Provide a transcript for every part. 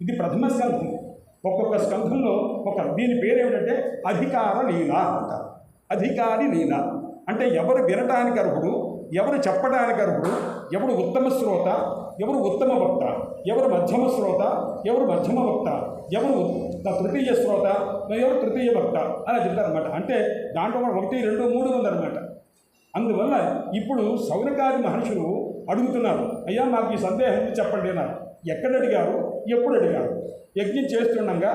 ఇది ప్రథమ స్కంధం. ఒక్కొక్క స్కంధంలో దీని పేరు ఏమిటంటే అధికార లీల అంటారు. అధికారి లీల అంటే ఎవరు వినటానికి అర్హుడు, ఎవరు చెప్పడానికి అర్హుడు, ఎవరు ఉత్తమ శ్రోత, ఎవరు ఉత్తమ వక్త, ఎవరు మధ్యమ శ్రోత, ఎవరు మధ్యమ వక్త, ఎవరు తృతీయ శ్రోత, ఎవరు తృతీయ వక్త అలా చెప్తారనమాట. అంటే దాంట్లో 1, 2, 3 ఉందన్నమాట. అందువల్ల ఇప్పుడు శౌనకాది మహర్షులు అడుగుతున్నారు, అయ్యా మాకు ఈ సందేహం చెప్పండి అన్నారు. ఎక్కడ అడిగారు, ఎప్పుడు అడిగారు? యజ్ఞం చేస్తుండగా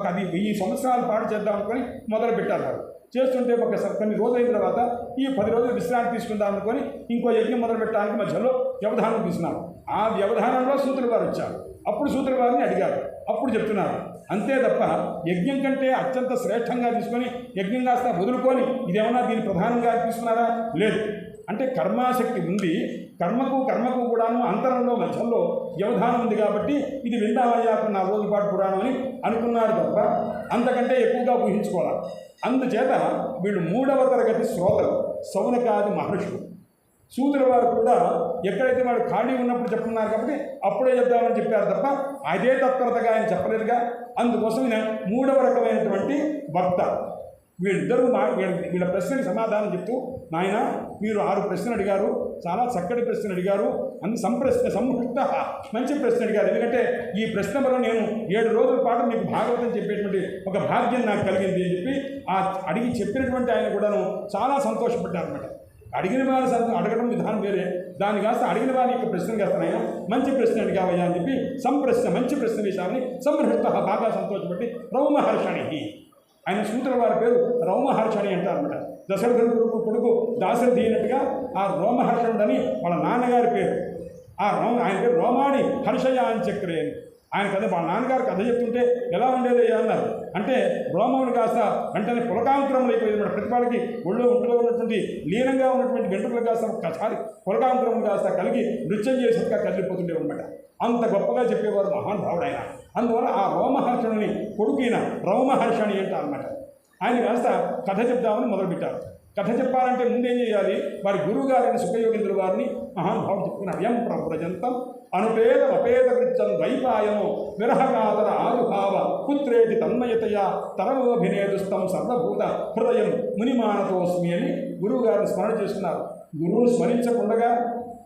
అది 1000 సంవత్సరాల పాటు చేద్దాం అనుకొని మొదలు పెట్టారు. చేస్తుంటే కొన్ని రోజులు అయిన తర్వాత ఈ 10 రోజులు విశ్రాంతి తీసుకుందాం అనుకొని ఇంకో యజ్ఞం మొదలు పెట్టడానికి మధ్యలో వ్యవధానం తీసుకున్నారు. ఆ వ్యవధానంలో సూతుల వారు వచ్చారు. అప్పుడు సూతుల వారిని అడిగారు. అప్పుడు చెప్తున్నారు. అంతే తప్ప యజ్ఞం కంటే అత్యంత శ్రేష్టంగా తీసుకొని యజ్ఞం కాస్త వదులుకొని ఇదేమన్నా దీన్ని ప్రధానంగా తీసుకున్నారా? లేదు. అంటే కర్మాశక్తి ఉంది. కర్మకు కూడాను అంతరంలో మధ్యలో వ్యవధానం ఉంది కాబట్టి ఇది విందామయ్యాక 4 రోజుల పాటు పురాణం అని అనుకున్నారు తప్ప అంతకంటే ఎక్కువగా ఊహించుకోవాలి. అందుచేత వీళ్ళు 3వ తరగతి శ్రోతలు శౌనకాది మహర్షులు. సూతుల వారు కూడా ఎక్కడైతే వాడు ఖాళీ ఉన్నప్పుడు చెప్తున్నారు కాబట్టి అప్పుడే చెప్దామని చెప్పారు తప్ప అదే తత్పరతగా ఆయన చెప్పలేదుగా. అందుకోసం ఈయన 3వ రకమైనటువంటి వక్త. వీళ్ళిద్దరూ వీళ్ళ ప్రశ్నకి సమాధానం చెప్తూ, నాయన మీరు 6 ప్రశ్నలు అడిగారు, చాలా చక్కటి ప్రశ్నలు అడిగారు, అన్ని సంపృక్త మంచి ప్రశ్న అడిగారు. ఎందుకంటే ఈ ప్రశ్న వల్ల నేను 7 రోజుల పాటు మీకు భాగవతం చెప్పేటువంటి ఒక భాగ్యం నాకు కలిగింది అని చెప్పి ఆ అడిగి చెప్పినటువంటి ఆయన కూడాను చాలా సంతోషపడ్డారన్నమాట. అడిగిన వారి అడగడం విధానం వేరే, దాన్ని కాస్త అడిగిన వారి యొక్క ప్రశ్న కాస్తానైనా మంచి ప్రశ్న అడిగావయ్యా అని చెప్పి మంచి ప్రశ్న వేశామని సంహృష్ట బాగా సంతోషపడి రౌమహర్షణి, ఆయన సూతుల వారి పేరు రౌమహర్షణి అంటారన్నమాట. దశరథుడు కొడుకు దాశరథి అయినట్టుగా ఆ రోమహర్షణుడని వాళ్ళ నాన్నగారి పేరు. ఆయన పేరు రోమాణి హర్షయాచక్రే అని. ఆయన కథ వాళ్ళ నాన్నగారు కథ చెప్తుంటే ఎలా ఉండేదయ్యా అన్నారు. అంటే రోమమును కాస్త వెంటనే పులకాంకురములు అయిపోయింది. ప్రతిపాడికి ఒంట్లో ఉన్నటువంటి లీనంగా ఉన్నటువంటి వెంట్రుకలు కాస్త ఒక్కసారి పులకాంకురములు కాస్త కలిగి నృత్యం చేసేట్టుగా కదిలిపోతుండేవి అనమాట. అంత గొప్పగా చెప్పేవారు మహానుభావుడు ఆయన. అందువల్ల ఆ రోమహర్షణుని కొడుకైన రౌమహర్షణి అంటారన్నమాట. ఆయన కాస్త కథ చెప్దామని మొదలుపెట్టారు. కథ చెప్పాలంటే ముందేం చేయాలి? వారి గురువు గారైన సుఖయోగేంద్రుల వారిని మహానుభావుడు చెప్పుకున్నారు. యం ప్రవ్రజంతం అనుపేద అపేద కృత్యం ద్వైపాయనో విరహకాతర ఆయుభావ పుత్రేటి తన్మయతయా తరవోభినేదుస్తం సర్వభూత హృదయం మునిమానతోస్మి అని గురువు గారిని స్మరణ చేసుకున్నారు. గురువును స్మరించకుండా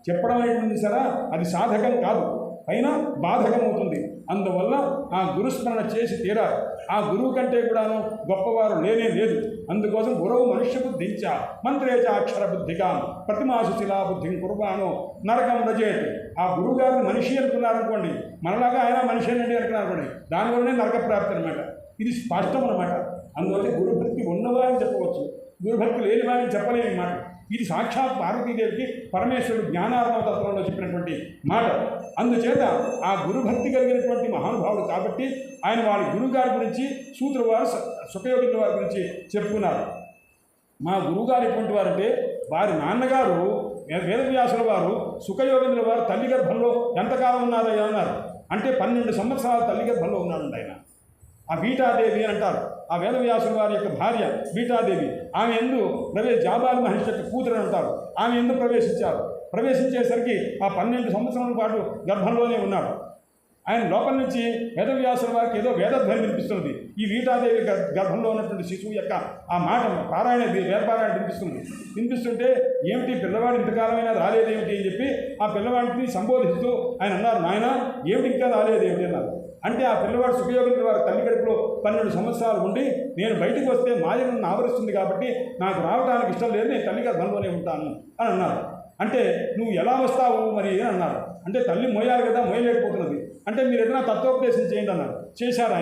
చెప్పడం అనేటువంటి సరే అది సాధకం కాదు, పైన బాధకమవుతుంది. అందువల్ల ఆ గురుస్మరణ చేసి తీరాలి. ఆ గురువు కంటే కూడాను గొప్పవారు లేనే లేదు. అందుకోసం గురువు మనుష్య బుద్ధించ మంత్రేచ అక్షర బుద్ధికాం ప్రతిమాసు శిలా బుద్ధిం కుర్బానో నరకం రజేట్. ఆ గురువు గారిని మనిషి అనుకున్నారనుకోండి, మనలాగా ఆయన మనిషి అండి అనుకున్నారనుకోండి, దానివల్లనే నరక ప్రాప్తి అనమాట. ఇది స్పష్టం అనమాట. అందువల్ల గురుభక్తి ఉన్నవారని చెప్పవచ్చు, గురుభక్తి లేని వారిని చెప్పలేని మాట. ఇది సాక్షాత్ పార్వతీదేవికి పరమేశ్వరుడు జ్ఞానార్ణవ తత్వంలో చెప్పినటువంటి మాట. అందుచేత ఆ గురుభక్తి కలిగినటువంటి మహానుభావుడు కాబట్టి ఆయన వాళ్ళ గురువుగారి గురించి సూతుల వారు సుఖయోగేంద్రుల వారి గురించి చెప్పుకున్నారు. మా గురువుగారు ఎటువంటి వారంటే వారి నాన్నగారు వేదవ్యాసుల వారు సుఖయోగేంద్రుల వారు తల్లి గర్భంలో ఎంతకాలం ఉన్నారయ్యా అన్నారు. అంటే 12 సంవత్సరాలు తల్లి గర్భంలో ఉన్నాడండి ఆయన. ఆ బీటాదేవి అని అంటారు. ఆ వేదవ్యాసుల వారి యొక్క భార్య బీటాదేవి. ఆమె ఎందు జాబాలి మహర్షి యొక్క కూతురు అంటారు. ఆమె ఎందు ప్రవేశించేసరికి ఆ 12 సంవత్సరాల పాటు గర్భంలోనే ఉన్నాడు. ఆయన లోపల నుంచి వేదవ్యాసుల వారికి ఏదో వేదధ్వని వినిపిస్తున్నది. ఈ బీటాదేవి గర్భంలో ఉన్నటువంటి శిశువు యొక్క ఆ మాట వేదపారాయణ వినిపిస్తుంటే ఏమిటి పిల్లవాడు ఇంతకాలమైనా రాలేదేమిటి అని చెప్పి ఆ పిల్లవాడిని సంబోధిస్తూ ఆయన అన్నారు, నాయన ఏమిటి ఇంకా రాలేదేమిటి అన్నారు. అంటే ఆ పిల్లవాడు సుఖయోగేంద్రుల వారి తల్లి కడుపులో 12 సంవత్సరాలు ఉండి నేను బయటకు వస్తే మాయ నన్ను ఆవరిస్తుంది కాబట్టి నాకు రావడానికి ఇష్టం లేదు, నేను తల్లి గర్భంలోనే ఉంటాను అని అన్నారు. అంటే నువ్వు ఎలా వస్తావు మరి అని అన్నారు. అంటే తల్లి మోయాలి కదా, మోయలేకపోతున్నది. అంటే మీరు ఏదైనా తత్వోపదేశం చేయండి అన్నారు. చేశారు.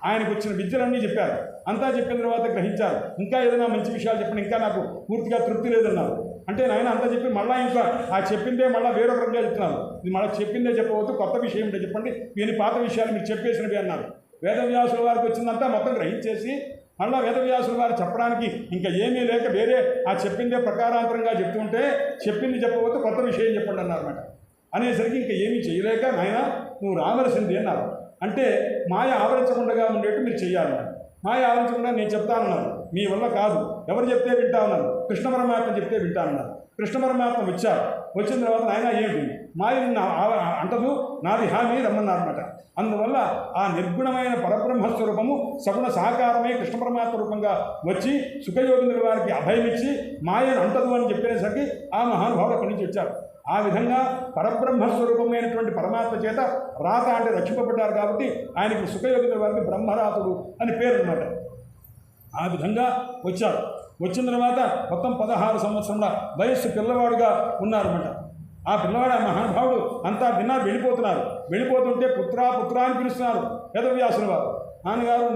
ఆయనకు వచ్చిన విద్యలన్నీ చెప్పారు. అంతా చెప్పిన తర్వాత గ్రహించారు. ఇంకా ఏదైనా మంచి విషయాలు చెప్పండి, ఇంకా నాకు పూర్తిగా తృప్తి లేదన్నారు. అంటే నాయన అంతా చెప్పి మళ్ళీ ఇంకా ఆ చెప్పిందే మళ్ళీ వేరొక రకంగా చెప్తున్నారు. ఇది మళ్ళీ చెప్పిందే చెప్పవద్దు, కొత్త విషయం ఏంటో చెప్పండి, వీని పాత విషయాలు మీరు చెప్పేసినవి అన్నారు. వేదవ్యాసుల వారికి వచ్చిందంతా మొత్తం గ్రహించేసి మళ్ళీ వేదవ్యాసుల వారు చెప్పడానికి ఇంకా ఏమీ లేక వేరే ఆ చెప్పిందే ప్రకారాంతరంగా చెప్తుంటే చెప్పింది చెప్పవద్దు, కొత్త విషయం చెప్పండి అన్నారన్నమాట. అనేసరికి ఇంకా ఏమీ చేయలేక నాయన నువ్వు రావలసింది అన్నారు. అంటే మాయ ఆవరించకుండా ఉండేట్టు మీరు చెయ్యాలన్నారు. మాయ ఆవరించకుండా నేను చెప్తానన్నారు. మీ వల్ల కాదు, ఎవరు చెప్తే వింటా ఉన్నారు, కృష్ణ పరమాత్మ చెప్తే వింటానన్నారు. కృష్ణ పరమాత్మ వచ్చారు. వచ్చిన తర్వాత ఆయన ఏమిటి మాయ అంటదు, నాది హామీ రమ్మన్నారన్నమాట. అందువల్ల ఆ నిర్గుణమైన పరబ్రహ్మస్వరూపము సగుణ సాకారమే కృష్ణ పరమాత్మ రూపంగా వచ్చి సుఖయోగింద్రుల వారికి అభయమిచ్చి మాయను అంటదు అని చెప్పినసరికి ఆ మహానుభావుడు అక్కడి నుంచి వచ్చారు. ఆ విధంగా పరబ్రహ్మస్వరూపమైనటువంటి పరమాత్మ చేత రాత అంటే రక్షింపబడ్డారు కాబట్టి ఆయనకి సుఖయోగింద్రుల వారికి బ్రహ్మరాతుడు అని పేరు అన్నమాట. ఆ విధంగా వచ్చారు. వచ్చిన తర్వాత మొత్తం 16 సంవత్సరాల వయస్సు పిల్లవాడుగా ఉన్నారన్నమాట. ఆ పిల్లవాడు ఆ మహానుభావుడు అంతా విన్నారు, వెళ్ళిపోతున్నారు. వెళ్ళిపోతుంటే పుత్రా పుత్రా అని పిలుస్తున్నారు వేదవ్యాసుల వారు. నాన్నగారు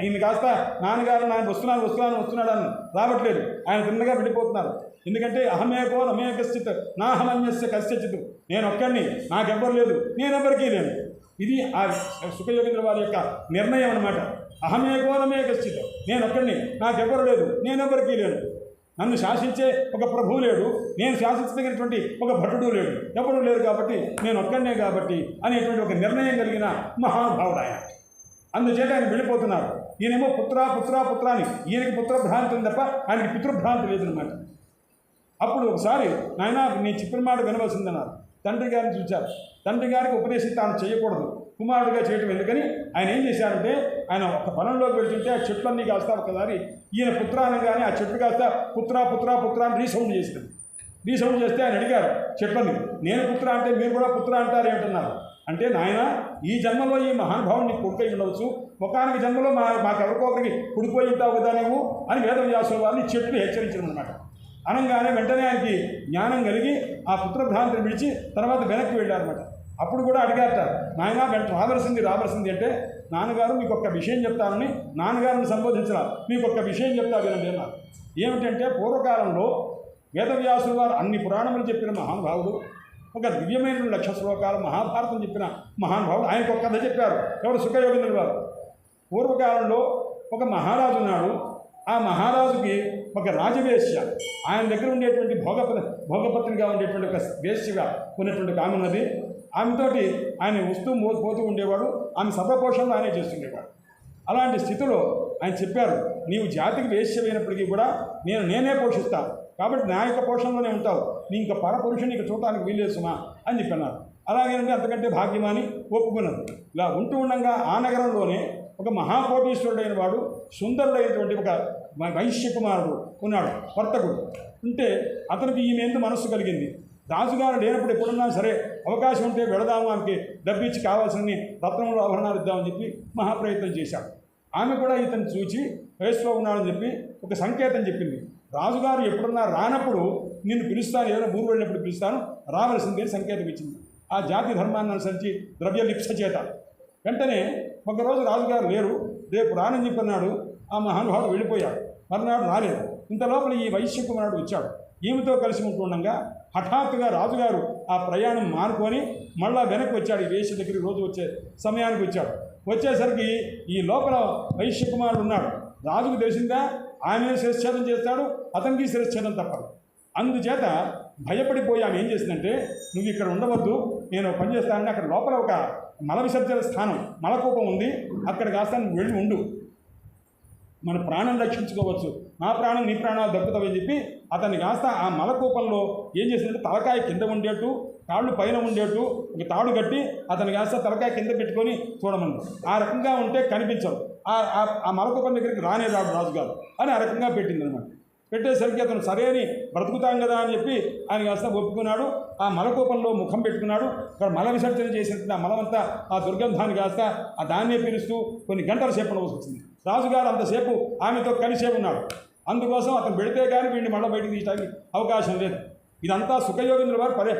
ఈయన కాస్త నాన్నగారు నాయన వస్తున్నాడు అని రావట్లేదు. ఆయన తిన్నగా వెళ్ళిపోతున్నారు. ఎందుకంటే అహమేకో నమేకశ్చిత్ నాహమన్యస్య కశ్చిత్, నేను ఒక్కడిని, నాకెవ్వరు లేదు, నేనెవ్వరికీ లేను. ఇది ఆ సుఖయోగేంద్ర వారి యొక్క నిర్ణయం అన్నమాట. అహమేకో నమేకశ్చిత్, నేను ఒక్కడిని, నాకెవ్వరు లేదు, నేనెవ్వరికీ లేను. నన్ను శాసించే ఒక ప్రభువు లేడు, నేను శాసించదగినటువంటి ఒక భటుడు లేడు, ఎవరు లేరు కాబట్టి నేను ఒక్కడనే కాబట్టి అనేటువంటి ఒక నిర్ణయం కలిగిన మహానుభావుడు ఆయన. అందుచేత ఆయన వెళ్ళిపోతున్నారు. ఈయనేమో పుత్ర అని, ఈయనకి పుత్రభ్రాంతి ఉంది తప్ప ఆయనకి పితృభ్రాంతి లేదన్నమాట. అప్పుడు ఒకసారి నాయన నీ చెప్పిన మాట వినవలసిందన్నారు. తండ్రి గారిని చూశారు. తండ్రి గారికి ఉపదేశం తాను చేయకూడదు, కుమారుడిగా చేయటం ఎందుకని ఆయన ఏం చేశారంటే, ఆయన ఒక పొలంలోకి వెళ్తుంటే ఆ చెట్లన్నీ కాస్త ఒకసారి ఈయన పుత్ర అనగానే ఆ చెట్టు కాస్త పుత్ర అని రీసౌండ్ చేసింది. రీసౌండ్ చేస్తే ఆయన అడిగారు చెట్లని, నేను పుత్ర అంటే మీరు కూడా పుత్ర అంటారు ఏమంటున్నారు అంటే, నాయన ఈ జన్మలో ఈ మహానుభావుని కొడుకై ఉండవచ్చు, ఒకనొక జన్మలో మాకెవరికో ఒకరికి కొడుకుపోయి ఉంటావు కదా నువ్వు అని వేదవ్యాసుల వారిని చెట్లు హెచ్చరించడం అనమాట. అనగానే వెంటనే ఆయనకి జ్ఞానం కలిగి ఆ పుత్రభ్రాంతిని విడిచి తర్వాత వెనక్కి వెళ్ళారన్నమాట. అప్పుడు కూడా అడిగారట, నాయన వెంట రావాల్సింది అంటే, నాన్నగారు మీకు ఒక్క విషయం చెప్తానని నాన్నగారిని సంబోధించరా, మీకు ఒక్క విషయం చెప్తా వినండి అన్నారు. ఏమిటంటే, పూర్వకాలంలో వేదవ్యాసుల వారు అన్ని పురాణములు చెప్పిన మహానుభావుడు, ఒక దివ్యమైన 1,00,000 శ్లోకాల మహాభారతం చెప్పిన మహానుభావుడు. ఆయనకు ఒక కథ చెప్పారు. ఎవరు? సుఖయోగేంద్రుల వారు. పూర్వకాలంలో ఒక మహారాజు ఉన్నాడు. ఆ మహారాజుకి ఒక రాజవేశ్య, ఆయన దగ్గర ఉండేటువంటి భోగపత్నిగా ఉండేటువంటి ఒక వేశ్యగా ఉన్నటువంటి ఆమె ఉన్నది. ఆమెతోటి ఆయన వస్తూ పోతూ ఉండేవాడు. ఆమె సర్వపోషణలో ఆయనే చేస్తుండేవాడు. అలాంటి స్థితిలో ఆయన చెప్పారు, నీవు జాతికి వేశ్యమైనప్పటికీ కూడా నేనే పోషిస్తాను కాబట్టి నా యొక్క పోషణలోనే ఉంటావు, నీ ఇంకా పరపురుషుని ఇక చూడటానికి వీల్లేదు సుమా అని చెప్పన్నారు. అలాగేనంటే అంతకంటే భాగ్యమని ఒప్పుకున్నది. ఇలా ఉంటూ ఉండగా ఆ నగరంలోనే ఒక మహాకోటీశ్వరుడైన వాడు, సుందరుడైనటువంటి ఒక వైశ్య కుమారుడు ఉన్నాడు, వర్తకుడు. ఉంటే అతనికి ఈమె ఎందు మనస్సు కలిగింది. రాజుగారు లేనప్పుడు ఎప్పుడున్నా సరే అవకాశం ఉంటే వెళదాము, ఆమెకి డబ్బిచ్చి కావాల్సిన రత్నములు ఆభరణాలు ఇద్దామని చెప్పి మహాప్రయత్నం చేశాడు. ఆమె కూడా ఇతను చూచి వయస్సులో ఉన్నాడని చెప్పి ఒక సంకేతం చెప్పింది. రాజుగారు ఎప్పుడన్నా రానప్పుడు నిన్ను పిలుస్తాను, ఏదైనా ఊరు వెళ్ళినప్పుడు పిలుస్తాను, రావలసిందే సంకేతం ఇచ్చింది. ఆ జాతి ధర్మాన్ని అనుసరించి ద్రవ్యలిప్స చేత. వెంటనే ఒకరోజు రాజుగారు లేరు, రేపు రానని చెప్పన్నాడు. ఆ మహానుభావుడు వెళ్ళిపోయాడు. మరునాడు రాలేదు. ఇంత లోపల ఈ వైశ్య కుమారుడు వచ్చాడు. ఈమెతో కలిసి ఉంటుండగా హఠాత్తుగా రాజుగారు ఆ ప్రయాణం మానుకొని మళ్ళా వెనక్కి వచ్చాడు. ఈ వేశ్య దగ్గరికి రోజు వచ్చే సమయానికి వచ్చాడు. వచ్చేసరికి ఈ లోపల వైశ్య కుమారుడు ఉన్నాడు. రాజుకు తెలిసిందా, ఆమె శిరచ్ఛేదం చేస్తాడు, అతనికి శిరచ్ఛేదం తప్పదు. అందుచేత భయపడిపోయి ఆమె ఏం చేసిందంటే, నువ్వు ఇక్కడ ఉండవద్దు, నేను పని చేస్తానని అక్కడ లోపల ఒక మల విసర్జన స్థానం, మలకూపం ఉంది, అక్కడ కాస్త నువ్వు వెళ్ళి ఉండు, మన ప్రాణం రక్షించుకోవచ్చు, నా ప్రాణం నీ ప్రాణాలు దక్కుతావని చెప్పి అతన్ని కాస్త ఆ మలకూపంలో ఏం చేసిందంటే, తలకాయ కింద ఉండేట్టు, కాళ్ళు పైన ఉండేట్టు ఒక తాడు కట్టి అతని కాస్త తలకాయ కింద పెట్టుకొని చూడమని. ఆ రకంగా ఉంటే కనిపించవు, ఆ మలకూపం దగ్గరికి రానేరాడు రాజుగారు అని ఆ రకంగా పెట్టిందనమాట. పెట్టేసరికి అతను సరే అని బ్రతుకుతాం కదా అని చెప్పి ఆయన కాస్త ఒప్పుకున్నాడు. ఆ మలకూపంలో ముఖం పెట్టుకున్నాడు. అక్కడ మల విసర్జన చేసినట్టు ఆ మలమంతా ఆ దుర్గంధాన్ని కాస్త ఆ దాన్నే పిలుస్తూ కొన్ని గంటల సేపు ఉండవలసి వచ్చింది. రాజుగారు అంతసేపు ఆమెతో కలిసే ఉన్నాడు. అందుకోసం అతను పెడితే కానీ వీడిని మళ్ళీ బయటకు తీయడానికి అవకాశం లేదు. ఇదంతా సుఖయోగేంద్రుల వారు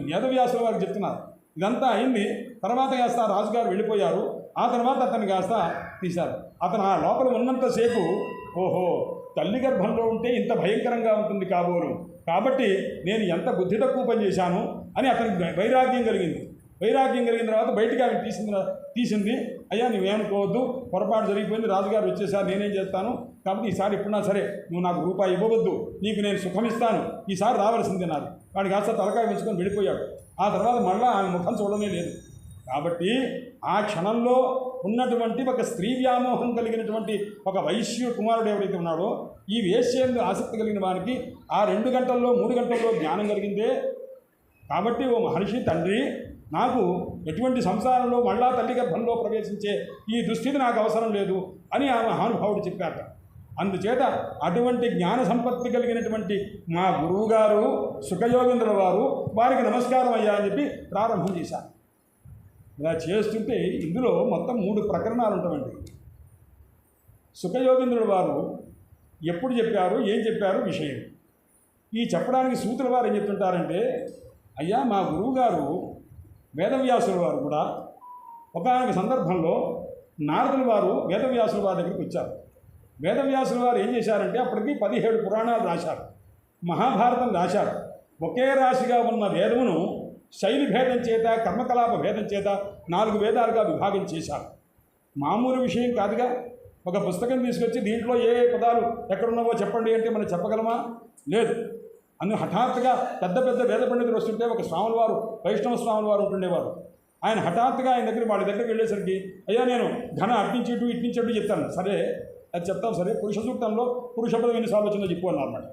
వేదవ్యాసుల వారికి చెప్తున్నారు. ఇదంతా అయింది. తర్వాత కాస్త రాజుగారు వెళ్ళిపోయారు. ఆ తర్వాత అతన్ని కాస్త తీశారు. అతను ఆ లోపల ఉన్నంతసేపు ఓహో, తల్లి గర్భంలో ఉంటే ఇంత భయంకరంగా ఉంటుంది కాబోలు, కాబట్టి నేను ఎంత బుద్ధి తక్కువ పని చేశాను అని అతనికి వైరాగ్యం కలిగింది. వైరాగ్యం కలిగిన తర్వాత బయటికి ఆమె తీసింది. అయ్యా నువ్వేమనుకోవద్దు, పొరపాటు జరిగిపోయింది, రాజుగారు వచ్చేసారి నేనేం చేస్తాను, కాబట్టి ఈసారి ఎప్పుడన్నా సరే నువ్వు నాకు రూపాయి ఇవ్వవద్దు, నీకు నేను సుఖమిస్తాను, ఈసారి రావాల్సిందే నాది. వాడికి కాస్త తలకాయ ఉంచుకొని వెళ్ళిపోయాడు. ఆ తర్వాత మళ్ళీ ఆమె ముఖం చూడనే లేదు. కాబట్టి ఆ క్షణంలో ఉన్నటువంటి ఒక స్త్రీ వ్యామోహం కలిగినటువంటి ఒక వైశ్య కుమారుడు ఎవరైతే ఉన్నాడో, ఈ వేశ్యందు ఆసక్తి కలిగిన వానికి ఆ 2 గంటల్లో 3 గంటల్లో జ్ఞానం కలిగిందే. కాబట్టి ఓ మహర్షి తండ్రి, నాకు ఎటువంటి సంసారంలో మళ్ళా తల్లి గర్భంలో ప్రవేశించే ఈ దుస్థితి నాకు అవసరం లేదు అని ఆ మహానుభావుడు చెప్పాట. అందుచేత అటువంటి జ్ఞాన సంపత్తి కలిగినటువంటి మా గురువుగారు సుఖయోగేంద్రుల వారు వారికి నమస్కారం అయ్యా అని చెప్పి ప్రారంభం చేశారు. ఇలా చేస్తుంటే ఇందులో మొత్తం 3 ప్రకరణాలు ఉంటామండి. సుఖయోగేంద్రుల వారు ఎప్పుడు చెప్పారు, ఏం చెప్పారు విషయం. ఈ చెప్పడానికి సూతుల వారు ఏం చెప్తుంటారంటే, అయ్యా మా గురువుగారు వేదవ్యాసుల వారు కూడా ఒకానొక సందర్భంలో నారదుల వారు వేదవ్యాసుల వారి దగ్గరికి వచ్చారు. వేదవ్యాసుల వారు ఏం చేశారంటే అప్పటికి 17 పురాణాలు రాశారు, మహాభారతం రాశారు. ఒకే రాశిగా ఉన్న వేదమును శైలి భేదం చేత, కర్మకలాప భేదం చేత 4 వేదాలుగా విభాగం చేశారు. మామూలు విషయం కాదుగా. ఒక పుస్తకం తీసుకొచ్చి దీంట్లో ఏ పదాలు ఎక్కడున్నావో చెప్పండి అంటే మనం చెప్పగలమా? లేదు. హఠాత్తుగా పెద్ద పెద్ద వేద పండితులు వస్తుంటే ఒక స్వాముల వారు, వైష్ణవ స్వాముల వారు ఉంటుండేవారు. ఆయన హఠాత్తుగా వాళ్ళ దగ్గరికి వెళ్ళేసరికి, అయ్యా నేను ఘన అట్నించేటు ఇట్నించేటు చెప్తాను. సరే అది చెప్తాం, సరే పురుష సూక్తంలో పురుష పదం ఎన్నిసార్లు వచ్చిందో చెప్పు అన్నమాట.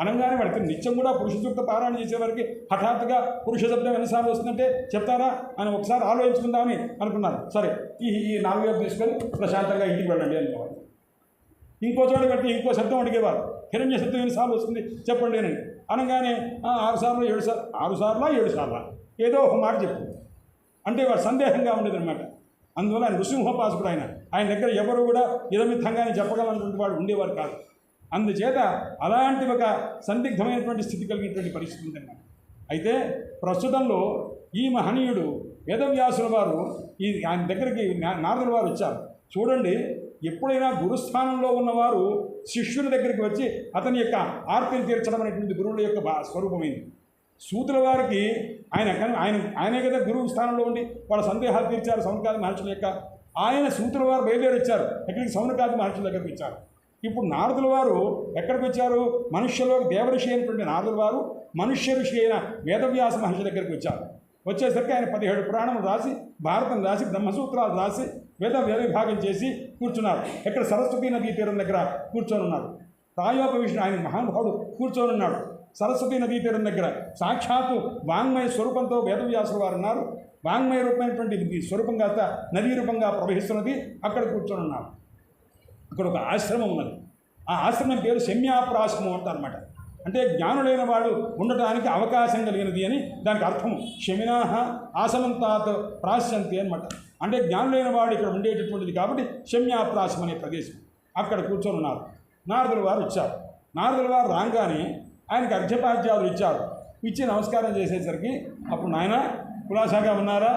అనగానే వాడికి నిత్యం కూడా పురుష సూక్త పారాయణ చేసేవారికి హఠాత్తుగా పురుష శబ్దం ఎన్నిసార్లు వస్తుందంటే చెప్తారా అని ఒకసారి ఆలోచించుకుందామని అనుకున్నారు. సరే ఈ 4 వేలు తీసుకొని ప్రశాంతంగా ఇంటికి వెళ్ళండి అనుకోవాలి. ఇంకో చోట పెట్టి ఇంకో శబ్దం అడిగేవారు, హిరణ్య శబ్దం ఎన్నిసార్లు వస్తుంది చెప్పండి అని. అనగానే 6 సార్లు 7 సార్లు 6 సార్లా 7 సార్లా ఏదో ఒక మాట చెప్పు అంటే వాడు సందేహంగా ఉండేదన్నమాట. అందువల్ల ఆయన నృసింహోపాసకుడు. ఆయన దగ్గర ఎవరు కూడా ఇదమిత్తంగానే చెప్పగలనటువంటి వాడు ఉండేవారు కాదు. అందుచేత అలాంటి ఒక సందిగ్ధమైనటువంటి స్థితి కలిగినటువంటి పరిస్థితి ఉందన్నమాట. అయితే ప్రస్తుతంలో ఈ మహనీయుడు వేదవ్యాసుల వారు ఆయన దగ్గరికి నారదుల వారు వచ్చారు. చూడండి, ఎప్పుడైనా గురుస్థానంలో ఉన్నవారు శిష్యుల దగ్గరికి వచ్చి అతని యొక్క ఆర్తిని తీర్చడం అనేటువంటి గురువుల యొక్క స్వరూపమైంది. సూతుల వారికి ఆయనే కదా గురువు స్థానంలో ఉండి వాళ్ళ సందేహాలు తీర్చారు సౌనకాది మహర్షుల యొక్క. ఆయన సూతుల వారు బయలుదేరి వచ్చారు, ఎక్కడికి సౌనకాది మహర్షుల దగ్గరికి వచ్చారు. ఇప్పుడు నారదుల వారు ఎక్కడికి వచ్చారు? మనుష్యలోకి దేవఋషి అయినటువంటి నారదుల వారు మనుష్య ఋషి అయిన వేదవ్యాస మహర్షి దగ్గరికి వచ్చారు. వచ్చేసరికి ఆయన 17 పురాణములు రాసి, భారతం రాసి, బ్రహ్మసూత్రాలు రాసి, వేద విభాగం చేసి కూర్చున్నారు. ఎక్కడ సరస్వతీ నదీ తీరం దగ్గర కూర్చొని ఉన్నారు. ప్రాయోపవిష్ణు ఆయన మహానుభావుడు కూర్చొని ఉన్నాడు సరస్వతీ నదీ తీరం దగ్గర. సాక్షాత్తు వాంగ్మయ స్వరూపంతో వేదవ్యాసుల వారు ఉన్నారు. వాంగ్మయ రూపమైనటువంటి స్వరూపం కాస్త నదీ రూపంగా ప్రవహిస్తున్నది. అక్కడ కూర్చొని ఉన్నారు. అక్కడ ఒక ఆశ్రమం ఉన్నది. ఆ ఆశ్రమం పేరు శమ్యాప్రాశ్రమం అంటారన్నమాట. అంటే జ్ఞానులైన వాడు ఉండటానికి అవకాశం కలిగినది అని దానికి అర్థం. శమినాహ ఆసనంతాత్ ప్రాశ్యంతి అనమాట. అంటే జ్ఞానులైన వాడు ఇక్కడ ఉండేటటువంటిది కాబట్టి శమ్యాప్రాశ్రమం అనే ప్రదేశం. అక్కడ కూర్చొని ఉన్నారు. నారదుల వారు వచ్చారు. నారదుల వారు రాగానే ఆయనకి అర్ఘ్యపాద్యాలు ఇచ్చారు. ఇచ్చి నమస్కారం చేసేసరికి అప్పుడు నాయన కులాసాగా ఉన్నారా?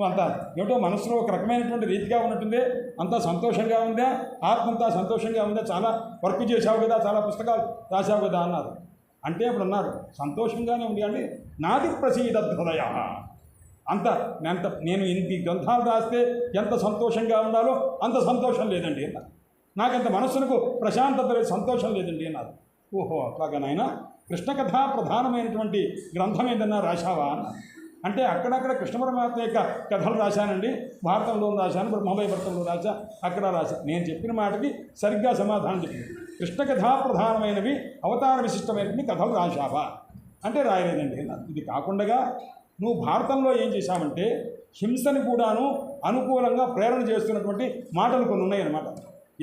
అంతా ఏమిటో మనసులో ఒక రకమైనటువంటి రీతిగా ఉన్నట్టుందే, అంతా సంతోషంగా ఉందా? ఆత్మంతా సంతోషంగా ఉందా? చాలా వర్క్ చేశావు కదా, చాలా పుస్తకాలు రాశావు కదా అన్నారు. అంటే అప్పుడు అన్నారు, సంతోషంగానే ఉంది అండి. నాది ప్రసీదహృదయ. నేను ఇన్ని గ్రంథాలు రాస్తే ఎంత సంతోషంగా ఉండాలో అంత సంతోషం లేదండి అన్నారు. నాకంత మనస్సులకు ప్రశాంతత లేదు, సంతోషం లేదండి అన్నారు. ఓహో అట్లాగా నాయన, కృష్ణకథా ప్రధానమైనటువంటి గ్రంథం ఏదన్నా రాశావా అన్నారు. అంటే అక్కడక్కడ కృష్ణ పరమాత్మ యొక్క కథలు రాశానండి. భారతంలో రాశాను, బ్రహ్మవైవర్తంలో రాశా, అక్కడ రాశాను. నేను చెప్పిన మాటకి సరిగ్గా సమాధానం చెప్పింది. కృష్ణ కథా ప్రధానమైనవి, అవతార విశిష్టమైనవి కథలు రాశావా అంటే రాయలేదండి. ఇది కాకుండా నువ్వు భారతంలో ఏం చేశావంటే హింసని కూడాను అనుకూలంగా ప్రేరణ చేస్తున్నటువంటి మాటలు కొన్ని ఉన్నాయన్నమాట.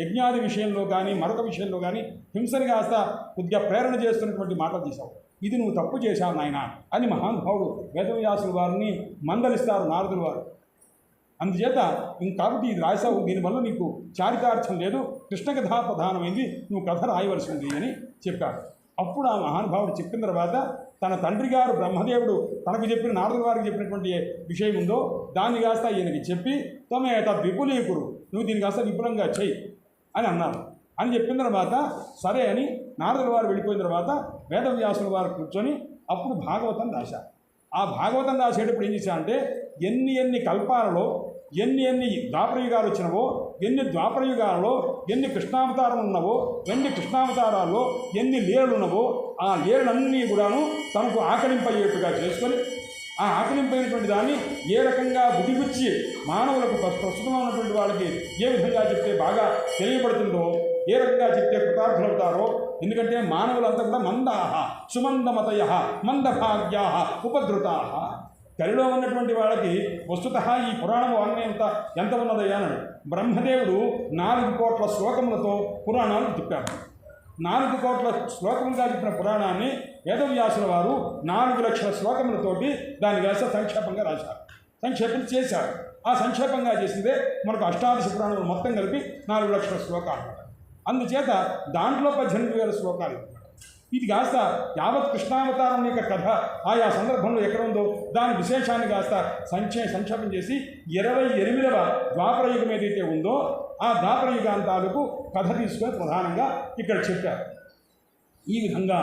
యజ్ఞాది విషయంలో కానీ మరొక విషయంలో కానీ హింసని కాస్త కొద్దిగా ప్రేరణ చేస్తున్నటువంటి మాటలు చేశావు. ఇది నువ్వు తప్పు చేశావు నాయన అని మహానుభావుడు వేదవ్యాసుల వారిని మందలిస్తారు నారదుల వారు. అందుచేత కాబట్టి ఇది రాశావు, దీనివల్ల నీకు చారితార్థం లేదు, కృష్ణకథా ప్రధానమైంది, నువ్వు కథ రాయవలసి ఉంది అని చెప్పారు. అప్పుడు ఆ మహానుభావుడు చెప్పిన తర్వాత తన తండ్రి గారు బ్రహ్మదేవుడు తనకు చెప్పిన నారదుల వారికి చెప్పినటువంటి విషయం ఉందో దాన్ని కాస్త ఈయనకి చెప్పి తమేత విపులీకురు, నువ్వు దీన్ని కాస్త విపులంగా చెయ్యి అని అన్నారు. అని చెప్పిన తర్వాత సరే అని నారదుల వారు వెళ్ళిపోయిన తర్వాత వేదవ్యాసుల వారు కూర్చొని అప్పుడు భాగవతం రాశారు. ఆ భాగవతం రాసేటప్పుడు ఏం చేశారంటే ఎన్ని కల్పాలలో ఎన్ని ద్వాపరయుగాలు వచ్చినవో, ఎన్ని ద్వాపరయుగాలలో ఎన్ని కృష్ణావతారం ఉన్నవో, ఎన్ని కృష్ణావతారాల్లో ఎన్ని లీలలు ఉన్నవో ఆ లీలలన్నీ కూడాను తనకు ఆకలింపయ్యేట్టుగా చేసుకొని ఆ ఆకలింపైనటువంటి దాన్ని ఏ రకంగా బుద్ధిపుచ్చి మానవులకు ప్రస్తుతం ఉన్నటువంటి వాళ్ళకి ఏ విధంగా చెప్తే బాగా తెలియబడుతుందో, ఏ రకంగా చెప్తే కృతార్థులవుతారో. ఎందుకంటే మానవులంతా కూడా మందాహ సుమందమతయ మందభాగ్యా ఉపద్రుతాహ. కలిలో ఉన్నటువంటి వాళ్ళకి వస్తుత ఈ పురాణం వాంగ్మయం ఎంత ఉన్నదయ్యా అన్నాడు. బ్రహ్మదేవుడు 4 కోట్ల శ్లోకములతో పురాణాలను తిప్పాడు. 4 కోట్ల శ్లోకములుగా చెప్పిన పురాణాన్ని వేదవ్యాసుల వారు 4 లక్షల శ్లోకములతోటి దాని వేస సంక్షేపంగా రాశారు, సంక్షేపం చేశారు. ఆ సంక్షేపంగా చేసిందే మనకు అష్టాదశ పురాణాలు మొత్తం కలిపి 4 లక్షల శ్లోకాలు. అందుచేత దాంట్లో 18,000 శ్లోకాలు. ఇది కాస్త యావత్ కృష్ణావతారం యొక్క కథ ఆయా సందర్భంలో ఎక్కడ ఉందో దాని విశేషాన్ని కాస్త సంక్షేపం చేసి 28వ ద్వాపర యుగం ఏదైతే ఉందో ఆ ద్వాపర యుగాంతాలకు కథ తీసుకొని ప్రధానంగా ఇక్కడ చెప్పారు. ఈ విధంగా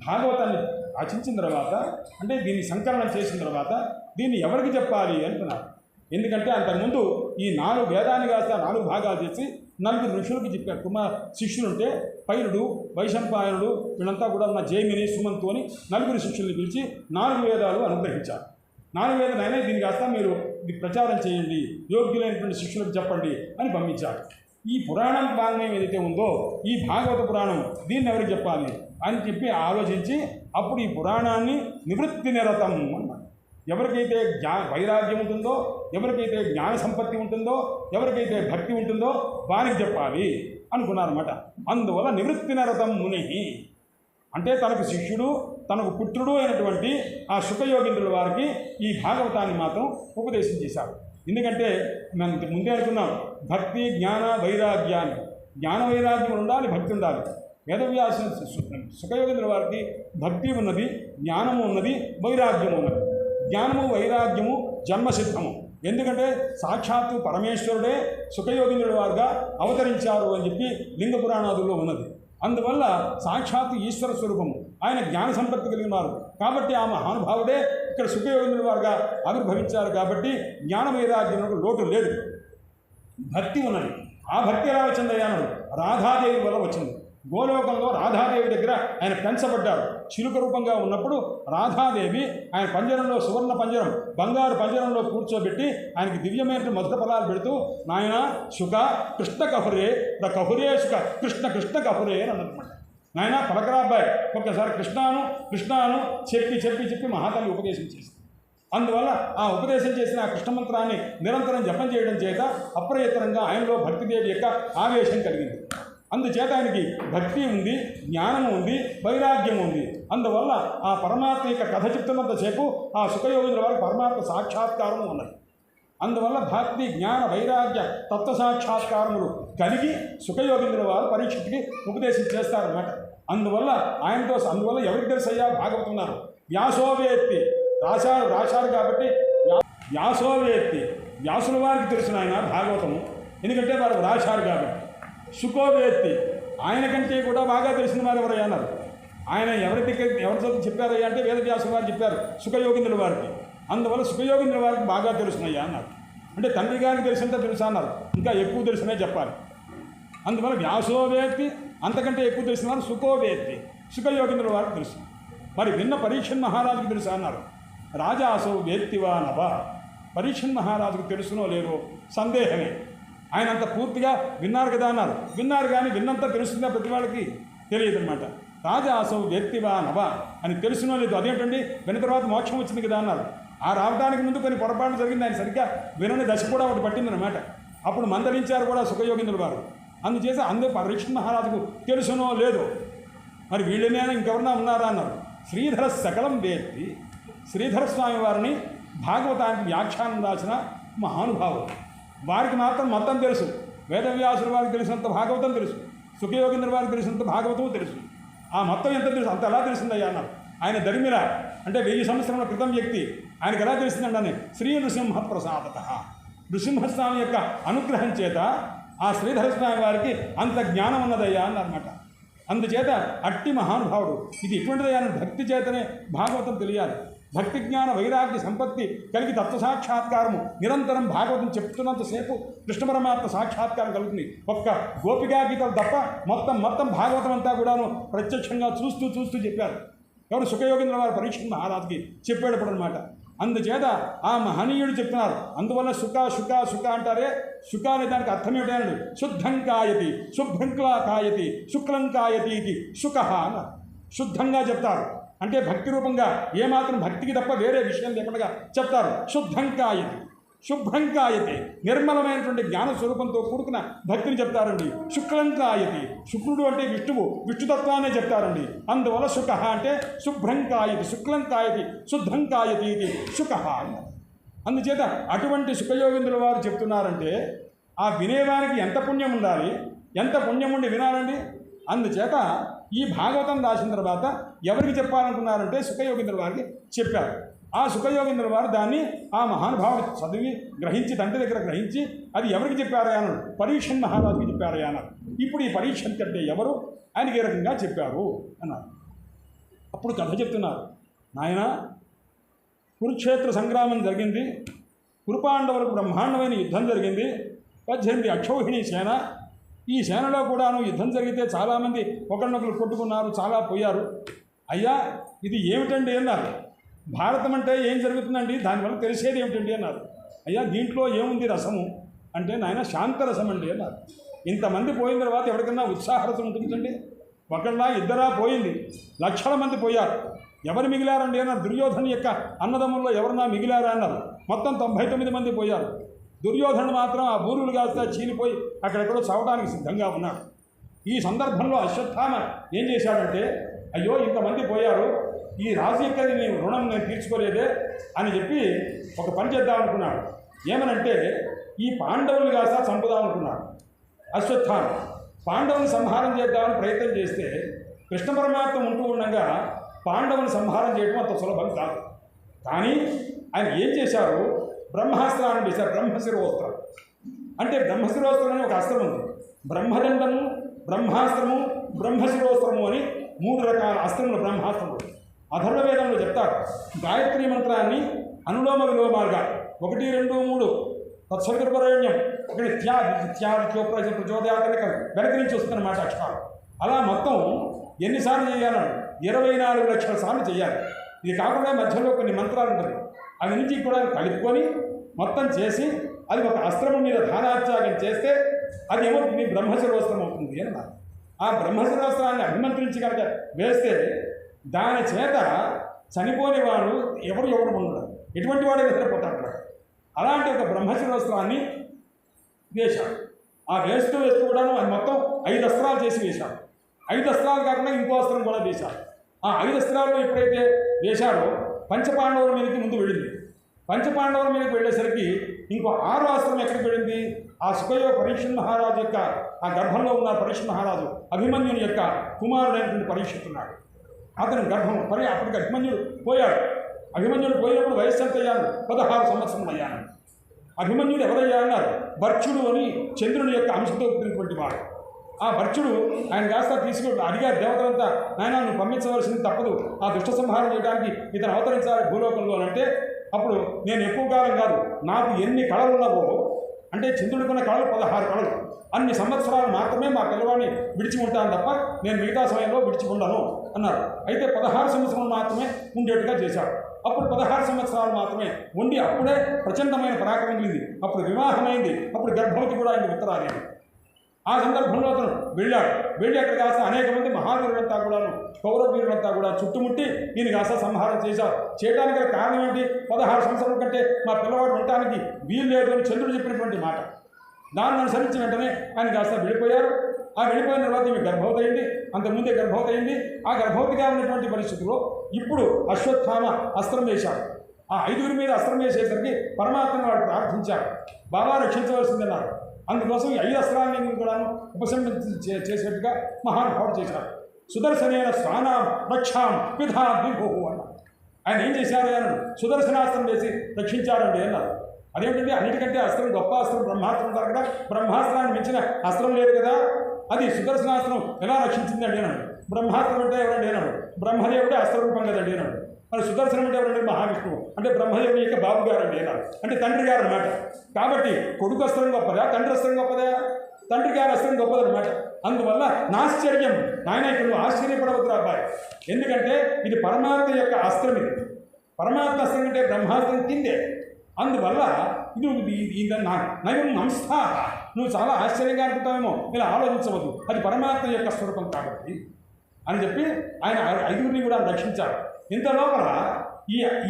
భాగవతాన్ని రచించిన తర్వాత, అంటే దీన్ని సంకలనం చేసిన తర్వాత దీన్ని ఎవరికి చెప్పాలి అంటున్నారు. ఎందుకంటే అంతకుముందు ఈ 4 వేదాన్ని కాస్త 4 భాగాలు చేసి 4 ఋషులకు చెప్పారు. శిష్యులుంటే పైలుడు, వైశంపాయనుడు వీళ్ళంతా కూడా ఉన్న జైమిని, సుమంతు అని 4 శిష్యుల్ని పిలిచి 4 వేదాలు అనుగ్రహించారు. 4 వేదాలైనా దీన్ని కాస్త మీరు ఇది ప్రచారం చేయండి, యోగ్యులైనటువంటి శిష్యులకు చెప్పండి అని పంపించారు. ఈ పురాణం వాంగ్మయం ఏదైతే ఉందో ఈ భాగవత పురాణం దీన్ని ఎవరికి చెప్పాలి అని చెప్పి ఆలోచించి అప్పుడు ఈ పురాణాన్ని నివృత్తి నిరతం అన్నమాట. ఎవరికైతే వైరాగ్యం ఉంటుందో, ఎవరికైతే జ్ఞాన సంపత్తి ఉంటుందో, ఎవరికైతే భక్తి ఉంటుందో వారికి చెప్పాలి అనుకున్నారన్నమాట. అందువల్ల నివృత్తి నిరతం ముని అంటే తనకు శిష్యుడు, తనకు పుత్రుడు అయినటువంటి ఆ శుకయోగీంద్రుల వారికి ఈ భాగవతాన్ని మాత్రం ఉపదేశం చేశారు. ఎందుకంటే మనం ముందే అనుకున్నాం, భక్తి జ్ఞాన వైరాగ్యాన్ని, జ్ఞాన వైరాగ్యం ఉండాలి, భక్తి ఉండాలి. వేదవ్యాస శుకయోగీంద్రుల వారికి భక్తి ఉన్నది, జ్ఞానము ఉన్నది, వైరాగ్యము ఉన్నది. జ్ఞానము వైరాగ్యము జన్మసిద్ధము. ఎందుకంటే సాక్షాత్తు పరమేశ్వరుడే శుకయోగీంద్రుల వారుగా అవతరించారు అని చెప్పి లింగ పురాణాదుల్లో ఉన్నది. అందువల్ల సాక్షాత్తు ఈశ్వర స్వరూపము, ఆయన జ్ఞాన సంపత్తి కలిగినారు కాబట్టి ఆ మహానుభావుడే ఇక్కడ శుకయోగీంద్రుల వారుగా ఆవిర్భవించారు. కాబట్టి జ్ఞాన వైరాగ్యములకు లోటు లేదు, భక్తి ఉన్నది. ఆ భక్తి ఎలా వచ్చిందయ్యా అన్నాడు. రాధాదేవి వల్ల వచ్చింది. గోలోకంలో రాధాదేవి దగ్గర ఆయన పెంచబడ్డారు. చిలుక రూపంగా ఉన్నప్పుడు రాధాదేవి ఆయన పంజరంలో, సువర్ణ పంజరం, బంగారు పంజరంలో కూర్చోబెట్టి ఆయనకి దివ్యమైన మధుర ఫలాలు పెడుతూ, నాయన శుక కృష్ణ కహురే కహురే శుక కృష్ణ కృష్ణ కహురే అని అన్నమాట. నాయన పలకరా అబ్బాయి, ఒక్కసారి కృష్ణాను కృష్ణాను చెప్పి చెప్పి చెప్పి మహాతల్లి ఉపదేశం చేసింది. అందువల్ల ఆ ఉపదేశం చేసిన ఆ కృష్ణమంత్రాన్ని నిరంతరం జపం చేయడం చేత అప్రయత్నంగా ఆయనలో భక్తిదేవి యొక్క ఆవేశం కలిగింది. అందుచేత ఆయనకి భక్తి ఉంది, జ్ఞానము ఉంది, వైరాగ్యం ఉంది. అందువల్ల ఆ పరమాత్మ యొక్క కథ చెప్తున్నంతసేపు ఆ శుకయోగీంద్రుల వారికి పరమాత్మ సాక్షాత్కారము ఉన్నది. అందువల్ల భక్తి జ్ఞాన వైరాగ్య తత్వ సాక్షాత్కారములు కలిగి శుకయోగీంద్రుల వారు పరీక్షకి ఉపదేశం చేస్తారన్నమాట. అందువల్ల ఎవరికి తెలుసయ్యా భాగవతున్నారు. వ్యాసోవేత్తి రాశారు కాబట్టి వ్యాసోవేత్తి, వ్యాసుల వారికి తెలుసు ఆయన భాగవతము, ఎందుకంటే వారు రాశారు కాబట్టి. శుకోవేత్తి, ఆయన కంటే కూడా బాగా తెలిసిన వారు ఎవరయ్యా అన్నారు. ఆయన ఎవరి చదువు చెప్పారయ్యా అంటే వేదవ్యాసుల వారు చెప్పారు శుకయోగీంద్రుల వారికి. అందువల్ల శుకయోగీంద్రుల వారికి బాగా తెలుసునయ్యా అన్నారు. అంటే తండ్రి గారికి తెలిసినంత తెలుసా అన్నారు, ఇంకా ఎక్కువ తెలిసినే చెప్పాలి. అందువల్ల వ్యాసోవేత్తి, అంతకంటే ఎక్కువ తెలిసిన వారు శుకోవేత్తి, శుకయోగీంద్రుల వారికి తెలుసు. మరి విన్న పరీక్షన్ మహారాజుకు తెలుసా అన్నారు. రాజాసో వేత్తివా నవ, పరీక్షన్ మహారాజుకు తెలుసునో లేదో సందేహమే. ఆయన అంత పూర్తిగా విన్నారు కదా అన్నారు. విన్నారు కానీ విన్నంత తెలుస్తుందా ప్రతి వాళ్ళకి తెలియదు అనమాట. రాజాసౌ వ్యక్తివా నవ అని తెలుసునో లేదు. అదేంటండి విన్న తర్వాత మోక్షం వచ్చింది కదా అన్నారు. ఆ రావడానికి ముందు కొన్ని పొరపాటు జరిగింది, ఆయన సరిగ్గా వినని దశ కూడా ఒకటి పట్టిందనమాట. అప్పుడు మందలించారు కూడా శుకయోగీంద్రుల వారు. అందుచేత పరీక్షణ్ మహారాజుకు తెలుసునో లేదు. మరి వీళ్ళనేనా ఇంకెవరన్నా ఉన్నారా అన్నారు. శ్రీధర సకలం వేత్తి, శ్రీధర స్వామి వారిని భాగవతానికి వ్యాఖ్యానం రాసిన మహానుభావులు, వారికి మాత్రం మొత్తం తెలుసు. వేదవ్యాసుల వారికి తెలిసినంత భాగవతం తెలుసు, శుకయోగీంద్రుల వారికి తెలిసినంత భాగవతం తెలుసు. ఆ మొత్తం ఎంత తెలుసు, అంత ఎలా తెలిసిందయ్యా అన్నారు. ఆయన దరిమిర అంటే 1000 సంవత్సరముల క్రితం వ్యక్తి, ఆయనకు ఎలా తెలిసిందంటే శ్రీ నృసింహ ప్రసాదత, నృసింహస్వామి యొక్క అనుగ్రహం చేత ఆ శ్రీధరస్వామి వారికి అంత జ్ఞానం ఉన్నదయ్యా అన్నమాట. అందుచేత అట్టి మహానుభావుడు. ఇది ఎటువంటిదయ్యా అని భక్తి చేతనే భాగవతం తెలియాలి. భక్తి జ్ఞాన వైరాగ్య సంపత్తి కలిగి తత్వసాక్షాత్కారము నిరంతరం భాగవతం చెప్తున్నంతసేపు కృష్ణ పరమాత్మ సాక్షాత్కారం కలుగుతుంది. ఒక్క గోపికా గీతలు తప్ప మొత్తం భాగవతం అంతా కూడాను ప్రత్యక్షంగా చూస్తూ చెప్పారు. ఎవరు శుకయోగీంద్రుల వారు పరీక్ష మహారాజుకి చెప్పేటప్పుడు అనమాట. అందుచేత ఆ మహనీయుడు చెప్తున్నారు. అందువల్ల సుఖ సుఖ సుఖ అంటారే, సుఖ అనే దానికి అర్థం ఏమిటన్నాడు? శుద్ధం కాయతి, శుభ్రంక్లా కాయతి, శుక్లం కాయతి ఇది సుఖ అన్నారు. శుద్ధంగా చెప్తారు అంటే భక్తి రూపంగా, ఏమాత్రం భక్తికి తప్ప వేరే విషయం లేకుండా చెప్తారు. శుద్ధం కాయతి, శుభ్రం కాయతి, నిర్మలమైనటువంటి జ్ఞాన స్వరూపంతో కూడుకున్న భక్తిని చెప్తారండి. శుక్లం కాయతి, శుక్రుడు అంటే విష్ణువు, విష్ణుతత్వాన్ని చెప్తారండి. అందువల్ల సుఖ అంటే శుభ్రం కాయతి, శుక్లం కాయతి, శుద్ధం కాయతి ఇది సుఖ అన్నారు. అందుచేత అటువంటి సుఖయోగేంద్రుల వారు చెప్తున్నారంటే ఆ వినేవానికి ఎంత పుణ్యం ఉండాలి, ఎంత పుణ్యం ఉండి వినాలండి. అందుచేత ఈ భాగవతం రాసిన తర్వాత ఎవరికి చెప్పాలనుకున్నారంటే సుఖయోగేంద్రుల వారికి చెప్పారు. ఆ సుఖయోగేంద్రుల వారు దాన్ని ఆ మహానుభావుడు చదివి గ్రహించి, తండ్రి దగ్గర గ్రహించి అది ఎవరికి చెప్పారయ్యా అన్నాడు? పరీక్షన్ మహారాజుకి చెప్పారయ్యా అన్నారు. ఇప్పుడు ఈ పరీక్షంతి అంటే ఎవరు, ఆయనకి ఏ రకంగా చెప్పారు అన్నారు. అప్పుడు కథ చెప్తున్నారు. నాయన, కురుక్షేత్ర సంగ్రామం జరిగింది, కురుపాండవులకు బ్రహ్మాండమైన యుద్ధం జరిగింది. 18 అక్షౌహిణి సేన. ఈ సేనలో కూడాను యుద్ధం జరిగితే చాలామంది ఒకరినొకరు కొట్టుకున్నారు, చాలా పోయారు. అయ్యా ఇది ఏమిటండి అన్నారు. భారతం అంటే ఏం జరుగుతుందండి, దానివల్ల తెలిసేది ఏమిటండి అన్నారు. అయ్యా దీంట్లో ఏముంది రసము అంటే, నాయన శాంతరసం అండి అన్నారు. ఇంతమంది పోయిన తర్వాత ఎవరికన్నా ఉత్సాహరసం ఉంటుందండి? ఒకళ్ళ ఇద్దరా పోయింది, లక్షల మంది పోయారు. ఎవరు మిగిలారండి అన్నారు. దుర్యోధను యొక్క అన్నదమ్ముల్లో ఎవరన్నా మిగిలారా అన్నారు. మొత్తం 99 మంది పోయారు. దుర్యోధను మాత్రం ఆ బూరులు కాస్త చీలిపోయి అక్కడెక్కడో చావడానికి సిద్ధంగా ఉన్నాడు. ఈ సందర్భంలో అశ్వత్థామ ఏం చేశాడంటే, అయ్యో ఇంతమంది పోయారు, ఈ రాజు యొక్క రుణం నేను తీర్చుకోలేదే అని చెప్పి ఒక పని చేద్దామనుకున్నాడు. ఏమనంటే ఈ పాండవులు కాస్త చంపుదామనుకున్నాడు అశ్వత్థామ. పాండవుని సంహారం చేద్దామని ప్రయత్నం చేస్తే కృష్ణ పరమాత్మ ఉంటూ ఉండగా పాండవుని సంహారం చేయడం అంత సులభం కాదు. కానీ ఆయన ఏం చేశారు, బ్రహ్మాస్త్రాన్ని చేశారు. బ్రహ్మశిరోస్త్రం అంటే, బ్రహ్మశిరోస్త్రం అని ఒక అస్త్రం ఉంది. బ్రహ్మదండము, బ్రహ్మాస్త్రము, బ్రహ్మశిరోస్త్రము అని 3 రకాల అస్త్రములు బ్రహ్మాస్త్రములు. అధర్వవేదంలో చెప్తారు. గాయత్రి మంత్రాన్ని అనులోమ విలోమాలుగా 1, 2, 3 తత్సవితుర్వరేణ్యం, ఒకటి ప్రచోదయాత్మక వెనక నుంచి వస్తుందన్నమాట అక్షరాలు. అలా మొత్తం ఎన్నిసార్లు చేయాలన్నాడు? 24 లక్షల సార్లు చేయాలి. ఇది కాకుండా మధ్యలో కొన్ని మంత్రాలు ఉంటుంది, అవి నుంచి కూడా కలుపుకొని మొత్తం చేసి అది ఒక అస్త్రం మీద ధానాత్యాగం చేస్తే అది ఏమవుతుంది? బ్రహ్మశిరోస్త్రం అవుతుంది అన్నారు. ఆ బ్రహ్మశిరోస్త్రాన్ని అభిమంత్రించి కనుక వేస్తే దాని చేత చనిపోని వాడు ఎవరు ఉండడు, ఎటువంటి వాడే నిద్రపోతాడు. అలాంటి ఒక బ్రహ్మశిరోస్త్రాన్ని వేశాడు. ఆ వేస్తూ కూడాను అది మొత్తం 5 అస్త్రాలు చేసి వేశాడు. 5 అస్త్రాలు కాకుండా ఇంకో అస్త్రం కూడా వేశాడు. ఆ 5 అస్త్రాలు ఎప్పుడైతే వేశాడో పంచపాండవుల మీదకి ముందు వెళ్ళింది. పంచపాండవుల మీదకి వెళ్ళేసరికి ఇంకో 6వ అస్త్రం ఎక్కడికి వెళ్ళింది? ఆ సుఖయోగ పరీక్షణ్ మహారాజు యొక్క ఆ గర్భంలో ఉన్న పరీక్షణ్ మహారాజు అభిమన్యుని యొక్క కుమారుడైనటువంటి పరీక్షిస్తున్నాడు. అతని గర్భం అప్పటికి అభిమన్యుడు పోయాడు. అభిమన్యుడు పోయినప్పుడు వయస్సు ఎంత అయ్యాడు? 16 సంవత్సరములు అయ్యాను. అభిమన్యుడు ఎవరయ్యా అన్నారు? భర్చుడు అని చంద్రుని యొక్క అంశంతో పుట్టినటువంటి వాడు. ఆ భర్చుడు ఆయన కాస్త తీసుకుని అడిగారు దేవతలంతా, నాయన నువ్వు పంపించవలసింది తప్పదు, ఆ దుష్ట సంహారం చేయడానికి ఇతను అవతరించాలి భూలోకంలో అంటే, అప్పుడు నేను ఎక్కువ కాలం కాదు, నాకు ఎన్ని కళలు ఉన్నావో అంటే చంద్రుడికున్న కళలు 16 కళలు, అన్ని సంవత్సరాలు మాత్రమే మా పిల్లవాడిని విడిచి ఉంటాను తప్ప నేను మిగతా సమయంలో విడిచి ఉండను అన్నారు. అయితే 16 సంవత్సరాలు మాత్రమే ఉండేట్టుగా చేశాడు. అప్పుడు 16 సంవత్సరాలు మాత్రమే ఉండి అప్పుడే ప్రచండమైన పరాక్రమం కలిగింది. అప్పుడు వివాహమైంది. అప్పుడు గర్భవతి కూడా ఆయన ఉత్తరాదేవి. ఆ సందర్భంలో అతను వెళ్ళి అక్కడ కాస్త అనేక మంది మహావీరులంతా కూడాను, కౌరవీరులంతా కూడా చుట్టుముట్టి ఈయన కాస్త సంహారం చేశారు. చేయడానికి కారణం ఏంటి? 16 సంవత్సరాల కంటే మా పిల్లవాడు ఉండటానికి వీలు లేదు అని చంద్రుడు చెప్పినటువంటి మాట. దాన్ని అనుసరించి వెంటనే ఆయన కాస్త వెళ్ళిపోయారు. ఆ వెళ్ళిపోయిన తర్వాత ఈమె గర్భవతి అయింది. అంతకుముందే గర్భవతి అయింది. ఆ గర్భవతిగా ఉన్నటువంటి పరిస్థితుల్లో ఇప్పుడు అశ్వత్థామ అస్త్రం వేశాడు. ఆ 5గురి మీద అస్త్రం వేసేసరికి పరమాత్మను వాడు ప్రార్థించాడు, బాగా రక్షించవలసిందన్నారు. అందుకోసం ఈ 5 అస్త్రాన్ని కూడా ఉపశమనం చేసేట్టుగా మహానుభావుడు చేశాడు. సుదర్శనైన స్వానాం రక్షాం విధా విభో అన్నారు. ఆయన ఏం చేశారు అన్నాడు? సుదర్శనాస్త్రం వేసి రక్షించారండి అన్నారు. అదేంటంటే అన్నిటికంటే అస్త్రం గొప్ప అస్త్రం బ్రహ్మాస్త్రం ఉంటారు కదా, బ్రహ్మాస్త్రాన్ని మించిన అస్త్రం లేదు కదా, అది సుదర్శనాస్త్రం ఎలా రక్షించిందండి అన్నాడు. బ్రహ్మాస్త్రం అంటే ఎవరండి అన్నాడు? బ్రహ్మదేవుడే అస్త్రరూపం కదండి అన్నాడు. మరి సుదర్శనం అంటే ఎవరంటే మహావిష్ణువు, అంటే బ్రహ్మదేవుని యొక్క బాబు గారు అండి అన్నాడు, అంటే తండ్రి గారు అనమాట. కాబట్టి కొడుకు అస్త్రం గొప్పదా, తండ్రి అస్త్రం గొప్పదా? తండ్రి గారి అస్త్రం గొప్పదనమాట. అందువల్ల నాశ్చర్యం, నాయన ఇక్కడ నువ్వు ఆశ్చర్యపడవద్దు అబ్బాయి, ఎందుకంటే ఇది పరమాత్మ యొక్క అస్త్రం. ఇది పరమాత్మ అస్త్రం కంటే బ్రహ్మాస్త్రం కిందే. అందువల్ల ఇది నయం నమస్తా, నువ్వు చాలా ఆశ్చర్యంగా అనుకుంటావేమో, ఇలా ఆలోచించవద్దు, అది పరమాత్మ యొక్క స్వరూపం కాబట్టి అని చెప్పి ఆయన 5గురిని కూడా రక్షించారు. ఇంత లోపల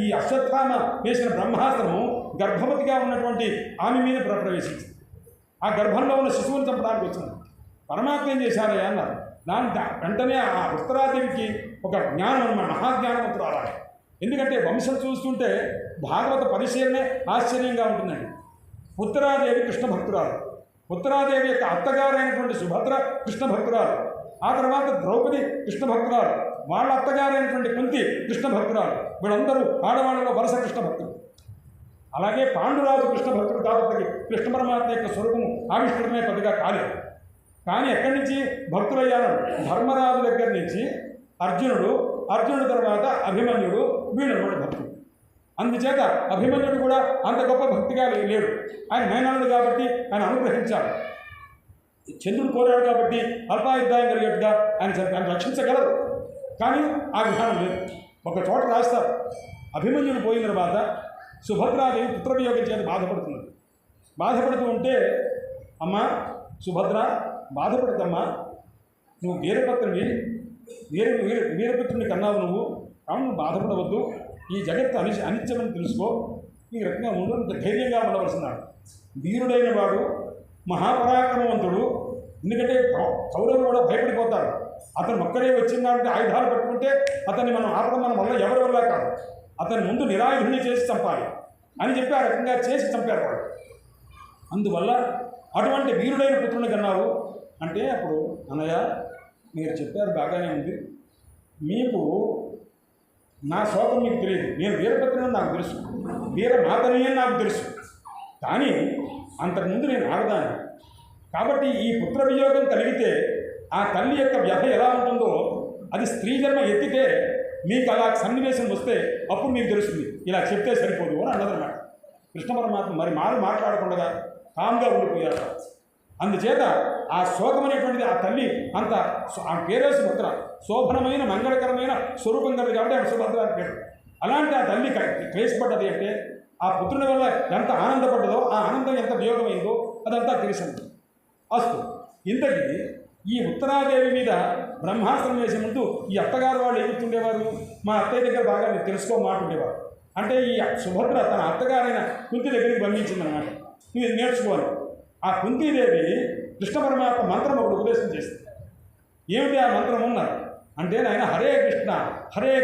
ఈ అశ్వత్థామ వేసిన బ్రహ్మాస్త్రము గర్భవతిగా ఉన్నటువంటి ఆమె మీద ప్రవేశించింది. ఆ గర్భంలో ఉన్న శిశువుని చంపడానికి వచ్చింది. పరమాత్మ ఏం చేశారయ్యా అన్నారు. దాని వెంటనే ఆ ఉత్తరాదేవికి ఒక జ్ఞానం అన్నమాట, మహాజ్ఞానవంతుడు అలాగే. ఎందుకంటే వంశం చూస్తుంటే భాగవత పరిశీలనే ఆశ్చర్యంగా ఉంటుందండి. ఉత్తరాదేవి కృష్ణ భక్తురాలు, ఉత్తరాదేవి యొక్క అత్తగారైనటువంటి సుభద్ర కృష్ణ భక్తురాలు, ఆ తర్వాత ద్రౌపది కృష్ణ భక్తురాలు, వాళ్ళ అత్తగారైనటువంటి కుంతి కృష్ణ భక్తురాలు. వీళ్ళందరూ ఆడవాళ్ళలో వరుస కృష్ణ భక్తులు. అలాగే పాండురాజు కృష్ణ భక్తుడు కాబట్టి కృష్ణ పరమాత్మ యొక్క స్వరూపము ఆవిష్కృతమే పెద్దగా కాలేదు. కానీ ఎక్కడి నుంచి భక్తులయ్యారు? ధర్మరాజు దగ్గర నుంచి అర్జునుడు తర్వాత అభిమన్యుడు, వీళ్ళు భక్తుడు. అందుచేత అభిమన్యుడు కూడా అంత గొప్ప భక్తిగా లేడు. ఆయన మేనల్లుడు కాబట్టి ఆయన అనుగ్రహించాడు. చంద్రుడు కోరాడు కాబట్టి అల్పాయుద్ధాయం కలిగేట్టుగా ఆయన రక్షించగలరు. కానీ ఆ విధానం లేదు. ఒక చోట రాస్తారు, అభిమన్యుడు పోయిన తర్వాత సుభద్రాదేవి పుత్రవియోగం చేత బాధపడుతున్నది. బాధపడుతూ ఉంటే, అమ్మ సుభద్ర బాధపడతమ్మా, నువ్వు వీరపత్రిని వీరపుత్రుని కన్నావు, నువ్వు అవును బాధపడవద్దు, ఈ జగత్తు అనిత్యమని తెలుసుకో, ఈ రకంగా ఉండు, ఇంత ధైర్యంగా ఉండవలసినాడు. వీరుడైన వాడు, మహాపరాక్రమవంతుడు. ఎందుకంటే కౌరవులు కూడా భయపడిపోతారు. అతను ఒక్కడే వచ్చినాడంటే ఆయుధాలు పట్టుకుంటే అతన్ని మనం ఆపడం మన వల్ల ఎవరి వల్ల కాదు, అతని ముందు నిరాయుధుని చేసి చంపాలి అని చెప్పి ఆ రకంగా చేసి చంపారు వాడు. అందువల్ల అటువంటి వీరుడైన పుత్రుని కన్నావు అంటే, అప్పుడు అన్నయ్య మీరు చెప్పారు బాగానే ఉంది, మీకు నా శోకం మీకు తెలియదు, నేను వీరపత్రిని నాకు తెలుసు, వీరమాతని అని నాకు తెలుసు, కానీ అంతకుముందు నేను ఆడదాన్ని కాబట్టి ఈ పుత్ర వియోగం కలిగితే ఆ తల్లి యొక్క వ్యధ ఎలా ఉంటుందో, అది స్త్రీ జన్మ ఎత్తితే మీకు అలా సన్నివేశం వస్తే అప్పుడు మీకు తెలుస్తుంది, ఇలా చెప్తే సరిపోదు అని అన్నదన్నమాట. కృష్ణ పరమాత్మ మరి మాట్లాడకుండా కామ్గా ఉండిపోయారు. అందుచేత ఆ శోకం అనేటువంటిది ఆ తల్లి అంత ఆ పేరే సుభద్ర, శోభనమైన మంగళకరమైన స్వరూపం కలిగి కాబట్టి ఆమె సుభద్ర అని పేరు. అలాంటి ఆ తల్లి క్లేశపడ్డది అంటే ఆ పుత్రుని వల్ల ఎంత ఆనందపడ్డదో, ఆ ఆనందం ఎంత వియోగమైందో అదంతా తెలిసింది. అస్తు ఇంతకీ ఈ ఉత్తరాదేవి మీద బ్రహ్మాస్త్రం వేసే ముందు ఈ అత్తగారు వాళ్ళు ఏమిస్తుండేవారు, మా అత్తయ్య దగ్గర బాగా మీరు తెలుసుకోమాటుండేవారు. అంటే ఈ సుభద్ర తన అత్తగారైన కుంతి దగ్గరికి పంపించిందన్నమాట, నువ్వు నేర్చుకోవాలి. ఆ కుంతీదేవి కృష్ణ పరమాత్మ మంత్రం ఒకటి ఉపదేశం చేస్తుంది. ఏమిటి ఆ మంత్రం ఉన్నారు అంటే, ఆయన హరే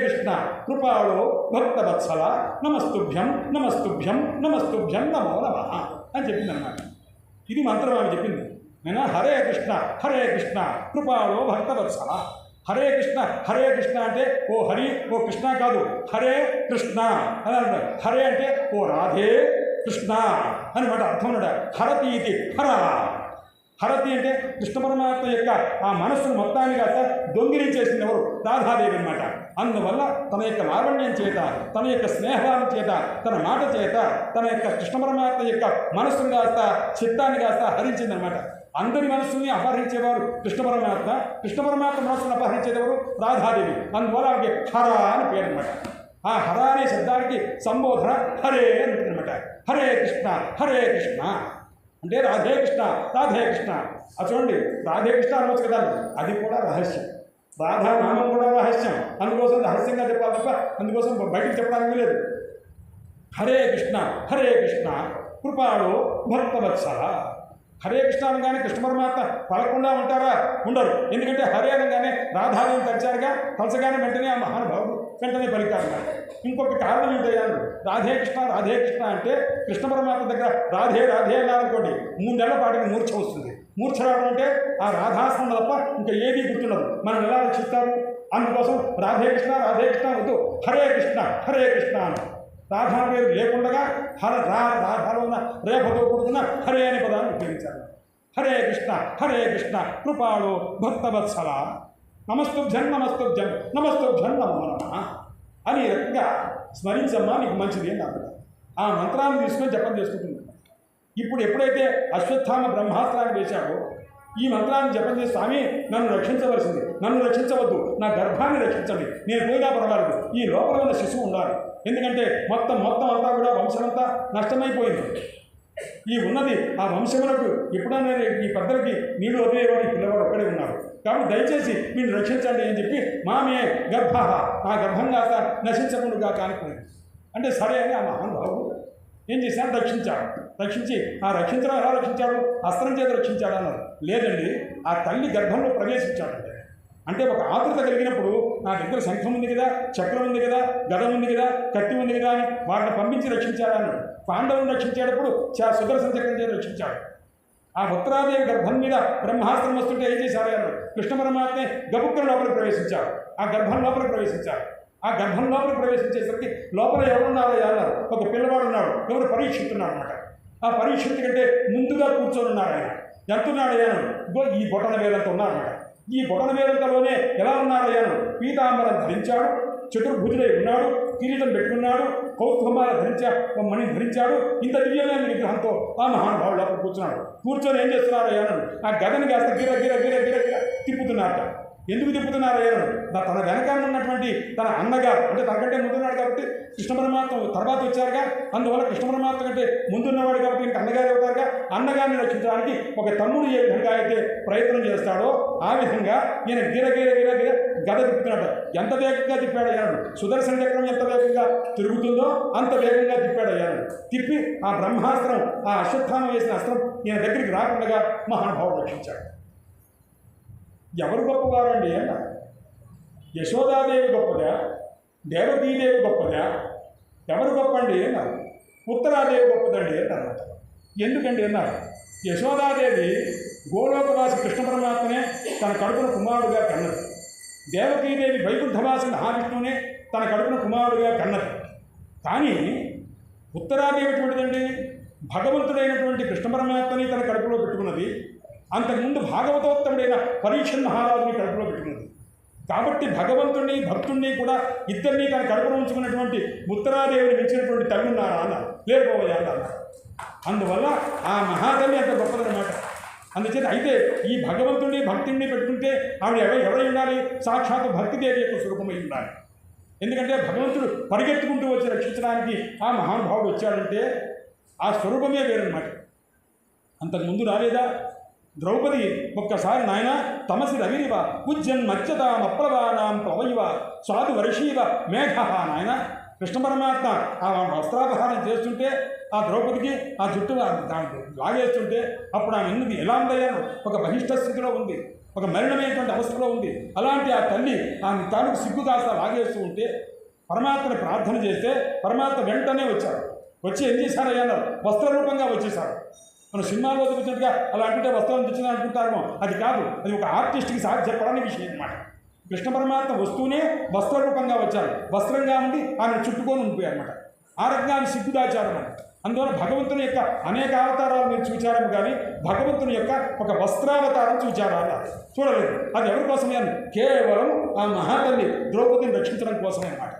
కృష్ణ కృపాళో భక్తవత్సల నమస్తుభ్యం నమస్తుభ్యం నమస్తుభ్యం నమో నమః అని చెప్పిందన్నమాట. ఇది మంత్రం ఆమె చెప్పింది. నేను హరే కృష్ణ కృపాళో భక్తవత్సల. హరే కృష్ణ అంటే ఓ హరి ఓ కృష్ణ కాదు, హరే కృష్ణ అని అంటారు. హరే అంటే ఓ రాధే కృష్ణ అనమాట అర్థం ఉన్నాడు. హరతి ఇది హరతి అంటే కృష్ణ పరమాత్మ యొక్క ఆ మనస్సును మొత్తాన్ని కాస్త దొంగిలించేసింది ఎవరు? రాధాదేవి అనమాట. అందువల్ల తన యొక్క లావణ్యం చేత, తన యొక్క స్నేహాల చేత, తన మాట చేత తన యొక్క కృష్ణ పరమాత్మ యొక్క మనస్సును కాస్త, చిత్తాన్ని కాస్త హరించిందనమాట. అందరి మనస్సుని అపహరించేవారు కృష్ణ పరమాత్మ మనస్సును అపహరించేదెవరు? రాధాదేవి. అందువల్ల ఆమెకి హర అని పేరు అనమాట. ఆ హర అనే శబ్దానికి సంబోధన హరే అని అనమాట. హరే కృష్ణ అంటే రాధే కృష్ణ. అది చూడండి, రాధే కృష్ణ అనవచ్చు కదా, అది కూడా రహస్యం. రాధా నామం కూడా రహస్యం. అందుకోసం రహస్యంగా చెప్పాలి తప్ప అందుకోసం బయటికి చెప్పడానికి లేదు. హరే కృష్ణ కృపాళో భక్తవత్సల. హరే కృష్ణ అనగానే కృష్ణ పరమాత్మ పలకుండా ఉంటారా? ఉండరు. ఎందుకంటే హరే అనగానే రాధాదేవి తలిచారుగా, తలచగానే వెంటనే ఆ మహానుభావుడు వెంటనే పలికారు. ఇంకొక కారణం ఏంటయ్యాను, రాధే కృష్ణ అంటే కృష్ణ పరమాత్మ దగ్గర రాధే అన్నారనుకోండి, 3 నెలల పాటికి మూర్ఛ వస్తుంది. మూర్ఛ రావడం అంటే ఆ రాధాస్మరణ తప్ప ఇంకా ఏదీ గుర్తుండదు. మనం ఎలా రక్షిస్తారు? అందుకోసం రాధే కృష్ణ వద్దు, హరే కృష్ణ అని. రాధా పేరు లేకుండా రాధాలో ఉన్న రేపతో కూడుకున్న హరే అనే పదాన్ని ఉపయోగించారు. హరే కృష్ణ కృపాళో భక్తవత్సల నమస్తుభ్యం నమో నమః అని రకంగా స్మరించమ్మా, నీకు మంచిది అని అర్థం. ఆ మంత్రాన్ని తీసుకొని జపం చేసుకుంటుంది. ఇప్పుడు ఎప్పుడైతే అశ్వత్థామ బ్రహ్మాస్త్రాన్ని వేశాడో, ఈ మంత్రాన్ని జపం చేసి, స్వామి నన్ను రక్షించవలసింది, నన్ను రక్షించవద్దు, నా గర్భాన్ని రక్షించండి, నేను పోయినా పర్వాలేదు, ఈ లోపల ఉన్న శిశువు ఉండాలి, ఎందుకంటే మొత్తం అంతా కూడా వంశమంతా నష్టమైపోయింది. ఈ ఉన్నది ఆ వంశములకు ఎప్పుడైనా ఈ పెద్దలకి నీళ్లు వదిలేవాడు ఈ పిల్లవాడు ఒక్కడే ఉన్నారు. కాబట్టి దయచేసి వీళ్ళు రక్షించండి అని చెప్పి మామే గర్భ ఆ గర్భంగా నశించకుండా కానుకునేది. అంటే సరే అని ఆ మహానుభావుడు ఏం చేశాడు, రక్షించి ఆ రక్షించడం ఎలా రక్షించాడు, అస్త్రం చేత రక్షించాడు అన్నారు. లేదండి, ఆ తల్లి గర్భంలో ప్రవేశించాడంటే అంటే ఒక ఆతృత కలిగినప్పుడు నా దగ్గర శంఖం ఉంది కదా, చక్రం ఉంది కదా, గదం ఉంది కదా, కత్తి ఉంది కదా అని వాటిని పంపించి రక్షించాడు అన్నాడు. పాండవుని రక్షించేటప్పుడు సుదర్శన చక్రం చేత రక్షించాడు. ఆ ఉత్తరాదేవి గర్భం మీద బ్రహ్మాస్త్రం వస్తుంటే ఏం చేశారు అన్నాడు. కృష్ణ పరమాత్మే గబుక్కుల లోపలికి ప్రవేశించారు, ఆ గర్భం లోపలికి ప్రవేశించారు. ఆ గర్భం లోపలికి ప్రవేశించేసరికి లోపల ఎవరున్నారో అన్నారు. ఒక పిల్లవాడు ఉన్నాడు, ఎవరు పరీక్షిస్తున్నాడు అనమాట. ఆ పరీక్షిత్ కంటే ముందుగా కూర్చొని ఉన్నారు. ఆయన ఎంతున్నాడు అయ్యాను, ఈ బొటన వేలంత ఉన్నారన్నమాట. ఈ బొటన వేలంతలోనే ఎలా ఉన్నారయ్యాను, పీతాంబరం ధరించాడు, చతుర్భుజుడై ఉన్నాడు, కిరీటం పెట్టుకున్నాడు, కౌస్తుభాల మణి ధరించాడు. ఇంత దివ్యమైన విగ్రహంతో ఆ మహానుభావుడు లోపల కూర్చొని ఏం చేస్తున్నారు అయ్యాను, ఆ గదని కాస్త గిర గిర గిర గిర గిర తిప్పుతున్నారట. ఎందుకు తిప్పుతున్నారు అయ్యాను, తన వెనకాల ఉన్నటువంటి తన అన్నగారు అంటే తనకంటే ముందున్నాడు కాబట్టి కృష్ణ పరమాత్మ తర్వాత వచ్చారుగా, అందువల్ల కృష్ణ పరమాత్మ కంటే ముందున్నవాడు కాబట్టి ఇంక అన్నగారు అవుతారుగా. అన్నగారిని రక్షించడానికి ఒక తమ్ముడు ఏ విధంగా అయితే ప్రయత్నం చేస్తాడో ఆ విధంగా ఈయన గిర గిర గిర గిర గద తిప్పుతున్నాడు. ఎంత వేగంగా తిప్పాడు అయ్యాడు, సుదర్శన చక్రం ఎంత వేగంగా తిరుగుతుందో అంత వేగంగా తిప్పాడు అయ్యాడు. తిప్పి ఆ బ్రహ్మాస్త్రం, ఆ అశ్వత్థామ వేసిన అస్త్రం ఈయన దగ్గరికి రాకుండా మహానుభావుడు రక్షించాడు. ఎవరు గొప్పవారండి అన్న, యశోదాదేవి గొప్పదా, దేవకీదేవి గొప్పదా, ఎవరు గొప్పండి అన్నారు. ఉత్తరాదేవి గొప్పదండి అన్నారు. ఎందుకండి అన్నారు, యశోదాదేవి గోలోకవాసి కృష్ణ పరమాత్మనే తన కడుపున కుమారుడుగా కన్నది. దేవకీదేవి వైకుంఠవాసి మహావిష్ణువునే తన కడుపున కుమారుడుగా కన్నది. కానీ ఉత్తరాదేవి ఎటువంటిదండి, భగవంతుడైనటువంటి కృష్ణ పరమాత్మని తన కడుపులో పెట్టుకున్నది. అంతకుముందు భాగవతోత్తముడైన పరీక్షణ్ మహారాజుని కడుపులో పెట్టుకున్నది. కాబట్టి భగవంతుడిని భక్తుడిని కూడా ఇద్దరినీ తన కడుపులో ఉంచుకున్నటువంటి ఉత్తరాదేవిని మించినటువంటి తల్లి ఉన్నారా అన్నారు. లేకపోయా అన్నారు. అందువల్ల ఆ మహాతల్లి అంత గొప్పదన్నమాట. అందుచేత అయితే ఈ భగవంతుడిని భక్తుడిని పెట్టుకుంటే ఆవిడ ఎవరై ఉండాలి, సాక్షాత్ భక్తిదేవి యొక్క స్వరూపమై ఉండాలి. ఎందుకంటే భగవంతుడు పరిగెత్తుకుంటూ వచ్చి రక్షించడానికి ఆ మహానుభావుడు వచ్చాడంటే ఆ స్వరూపమే వేరన్నమాట. అంతకుముందు రాలేదా ద్రౌపది ఒక్కసారి నాయన తమసి రవిరివ పూజ్యన్ మత్స్యతామప్లవానాం ప్లవయివ స్వాదు వర్షీవ మేఘ, నాయన కృష్ణ పరమాత్మ ఆ వస్త్రాపహారం చేస్తుంటే ఆ ద్రౌపదికి ఆ జుట్టు లాగేస్తుంటే అప్పుడు ఆమె ఎన్నది ఎలా ఉందయ్యాను, ఒక బహిష్ట స్థితిలో ఉంది, ఒక మరణమైనటువంటి అవస్థలో ఉంది. అలాంటి ఆ తల్లి ఆమె తాలూకు సిగ్గు కాస్త లాగేస్తూ ఉంటే పరమాత్మని ప్రార్థన చేస్తే పరమాత్మ వెంటనే వచ్చారు. వచ్చి ఏం చేశారయ్యన్నారు, వస్త్ర రూపంగా వచ్చేసారు. మన సినిమాలో చూపించినట్టుగా అలా అంటుంటే వస్త్రం తెచ్చింది అనుకుంటారేమో, అది కాదు, అది ఒక ఆర్టిస్ట్కి చెప్పడానికి విషయం అన్నమాట. కృష్ణ పరమాత్మ వస్తూనే వస్త్ర రూపంగా వచ్చారు, వస్త్రంగా ఉండి ఆమె చుట్టుకొని ఉండిపోయారు అనమాట. ఆ రకంగా ఆమె సిగ్గు దాచారన్నమాట. అందువల్ల భగవంతుని యొక్క అనేక అవతారాలు మీరు చూచారేమో కానీ భగవంతుని యొక్క ఒక వస్త్రావతారం చూచారా అన్నారు, చూడలేదు. అది ఎవరి కోసమే అని, కేవలం ఆ మహాతల్లి ద్రౌపదిని రక్షించడం కోసమే అన్నమాట.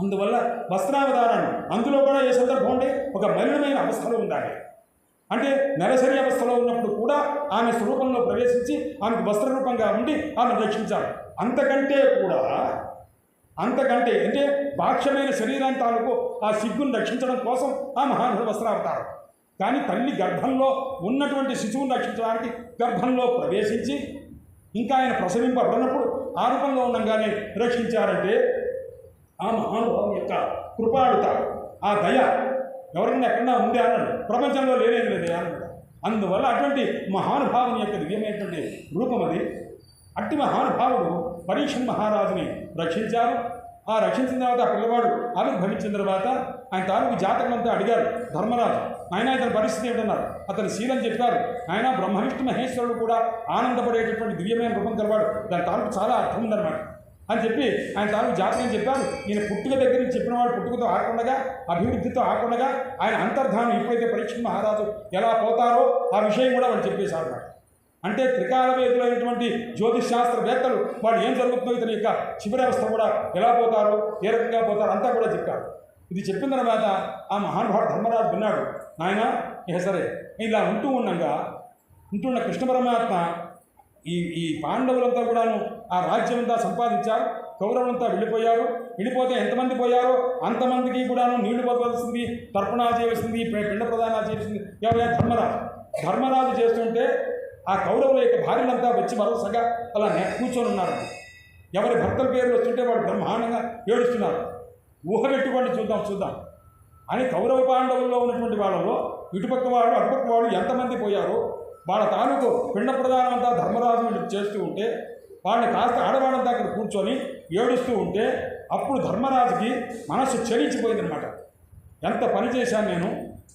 అందువల్ల వస్త్రావతారాన్ని అందులో కూడా ఏ సందర్భం ఉండే ఒక మలినమైన అవస్థలో ఉండాలి. అంటే నెలసరి అవస్థలో ఉన్నప్పుడు కూడా ఆమె స్వరూపంలో ప్రవేశించి ఆమెకు వస్త్ర రూపంగా ఉండి ఆమెను రక్షించారు. అంతకంటే అంటే బాహ్యమైన శరీరాన్ని తాలూకు ఆ సిగ్గును రక్షించడం కోసం ఆ మహానుభావుడు వస్త్రావతారం. కానీ తల్లి గర్భంలో ఉన్నటువంటి శిశువును రక్షించడానికి గర్భంలో ప్రవేశించి ఇంకా ఆయన ప్రసవింపబడినప్పుడు ఆ రూపంలో ఉండగానే రక్షించారంటే ఆ మహానుభావుని యొక్క కృపాడుత, ఆ దయ ఎవరైనా ఎక్కడన్నా ఉంది అన్నాడు, ప్రపంచంలో లేనేది లేదు అన్నాడు. అందువల్ల అటువంటి మహానుభావుని యొక్క దివ్యమైనటువంటి రూపం అది. అట్టి మహానుభావుడు పరీక్షణ్ మహారాజుని రక్షించారు. ఆ రక్షించిన తర్వాత ఆ పిల్లవాడు ఆవిర్భవించిన తర్వాత ఆయన తాలూకు జాతకం అంతా అడిగారు ధర్మరాజు. ఆయన ఇతని పరిస్థితి ఏమిటన్నారు, అతని శీలం చెప్పారు. ఆయన బ్రహ్మ విష్ణు మహేశ్వరుడు కూడా ఆనందపడేటటువంటి దివ్యమైన రూపం కలవాడు, దాని తాలూకు చాలా అర్థం ఉందన్నమాట అని చెప్పి ఆయన తాలూకు జాతకం చెప్పారు. ఈయన పుట్టుక దగ్గర నుంచి చెప్పినవాడు పుట్టుకతో ఆకుండా అభివృద్ధితో ఆకుండా ఆయన అంతర్ధానం ఎప్పుడైతే పరీక్షణ్ మహారాజు ఎలా పోతారో ఆ విషయం కూడా వాళ్ళు చెప్పేశారు. అంటే త్రికాలవేదులైనటువంటి జ్యోతిష్ శాస్త్రవేత్తలు వాళ్ళు ఏం జరుగుతుందో ఇతని యొక్క చివరవస్థ కూడా ఎలా పోతారో ఏ రకంగా పోతారో అంతా కూడా చెప్పారు. ఇది చెప్పిన తర్వాత ఆ మహానుభావుడు ధర్మరాజు విన్నాడు. నాయన ఇక సరే ఇలా ఉంటున్న కృష్ణ పరమాత్మ ఈ పాండవులంతా కూడాను ఆ రాజ్యం అంతా సంపాదించారు. కౌరవులంతా వెళ్ళిపోయారు. వెళ్ళిపోతే ఎంతమంది పోయారో అంతమందికి కూడాను నీళ్లు పోవలసింది, తర్పణాలు చేయవలసింది, పిండ ప్రదానాలు చేయవలసింది ఎవరైనా ధర్మరాజు చేస్తుంటే ఆ కౌరవుల యొక్క భార్యలంతా వచ్చి వరుసగా అలా కూర్చొని ఉన్నారు. ఎవరి భర్తల పేర్లు వస్తుంటే వాళ్ళు బ్రహ్మాండంగా ఏడుస్తున్నారు. ఊహ పెట్టుకోండి, చూద్దాం అని కౌరవ పాండవుల్లో ఉన్నటువంటి వాళ్ళలో ఇటుపక్క వాళ్ళు అటుపక్క వాళ్ళు ఎంతమంది పోయారో వాళ్ళ తాలూకు పిండ ప్రదానం అంతా ధర్మరాజు చేస్తూ ఉంటే వాళ్ళని కాస్త ఆడవాళ్ళంతా అక్కడ కూర్చొని ఏడుస్తూ ఉంటే అప్పుడు ధర్మరాజుకి మనస్సు చెలించిపోయిందనమాట. ఎంత పని చేశాను నేను,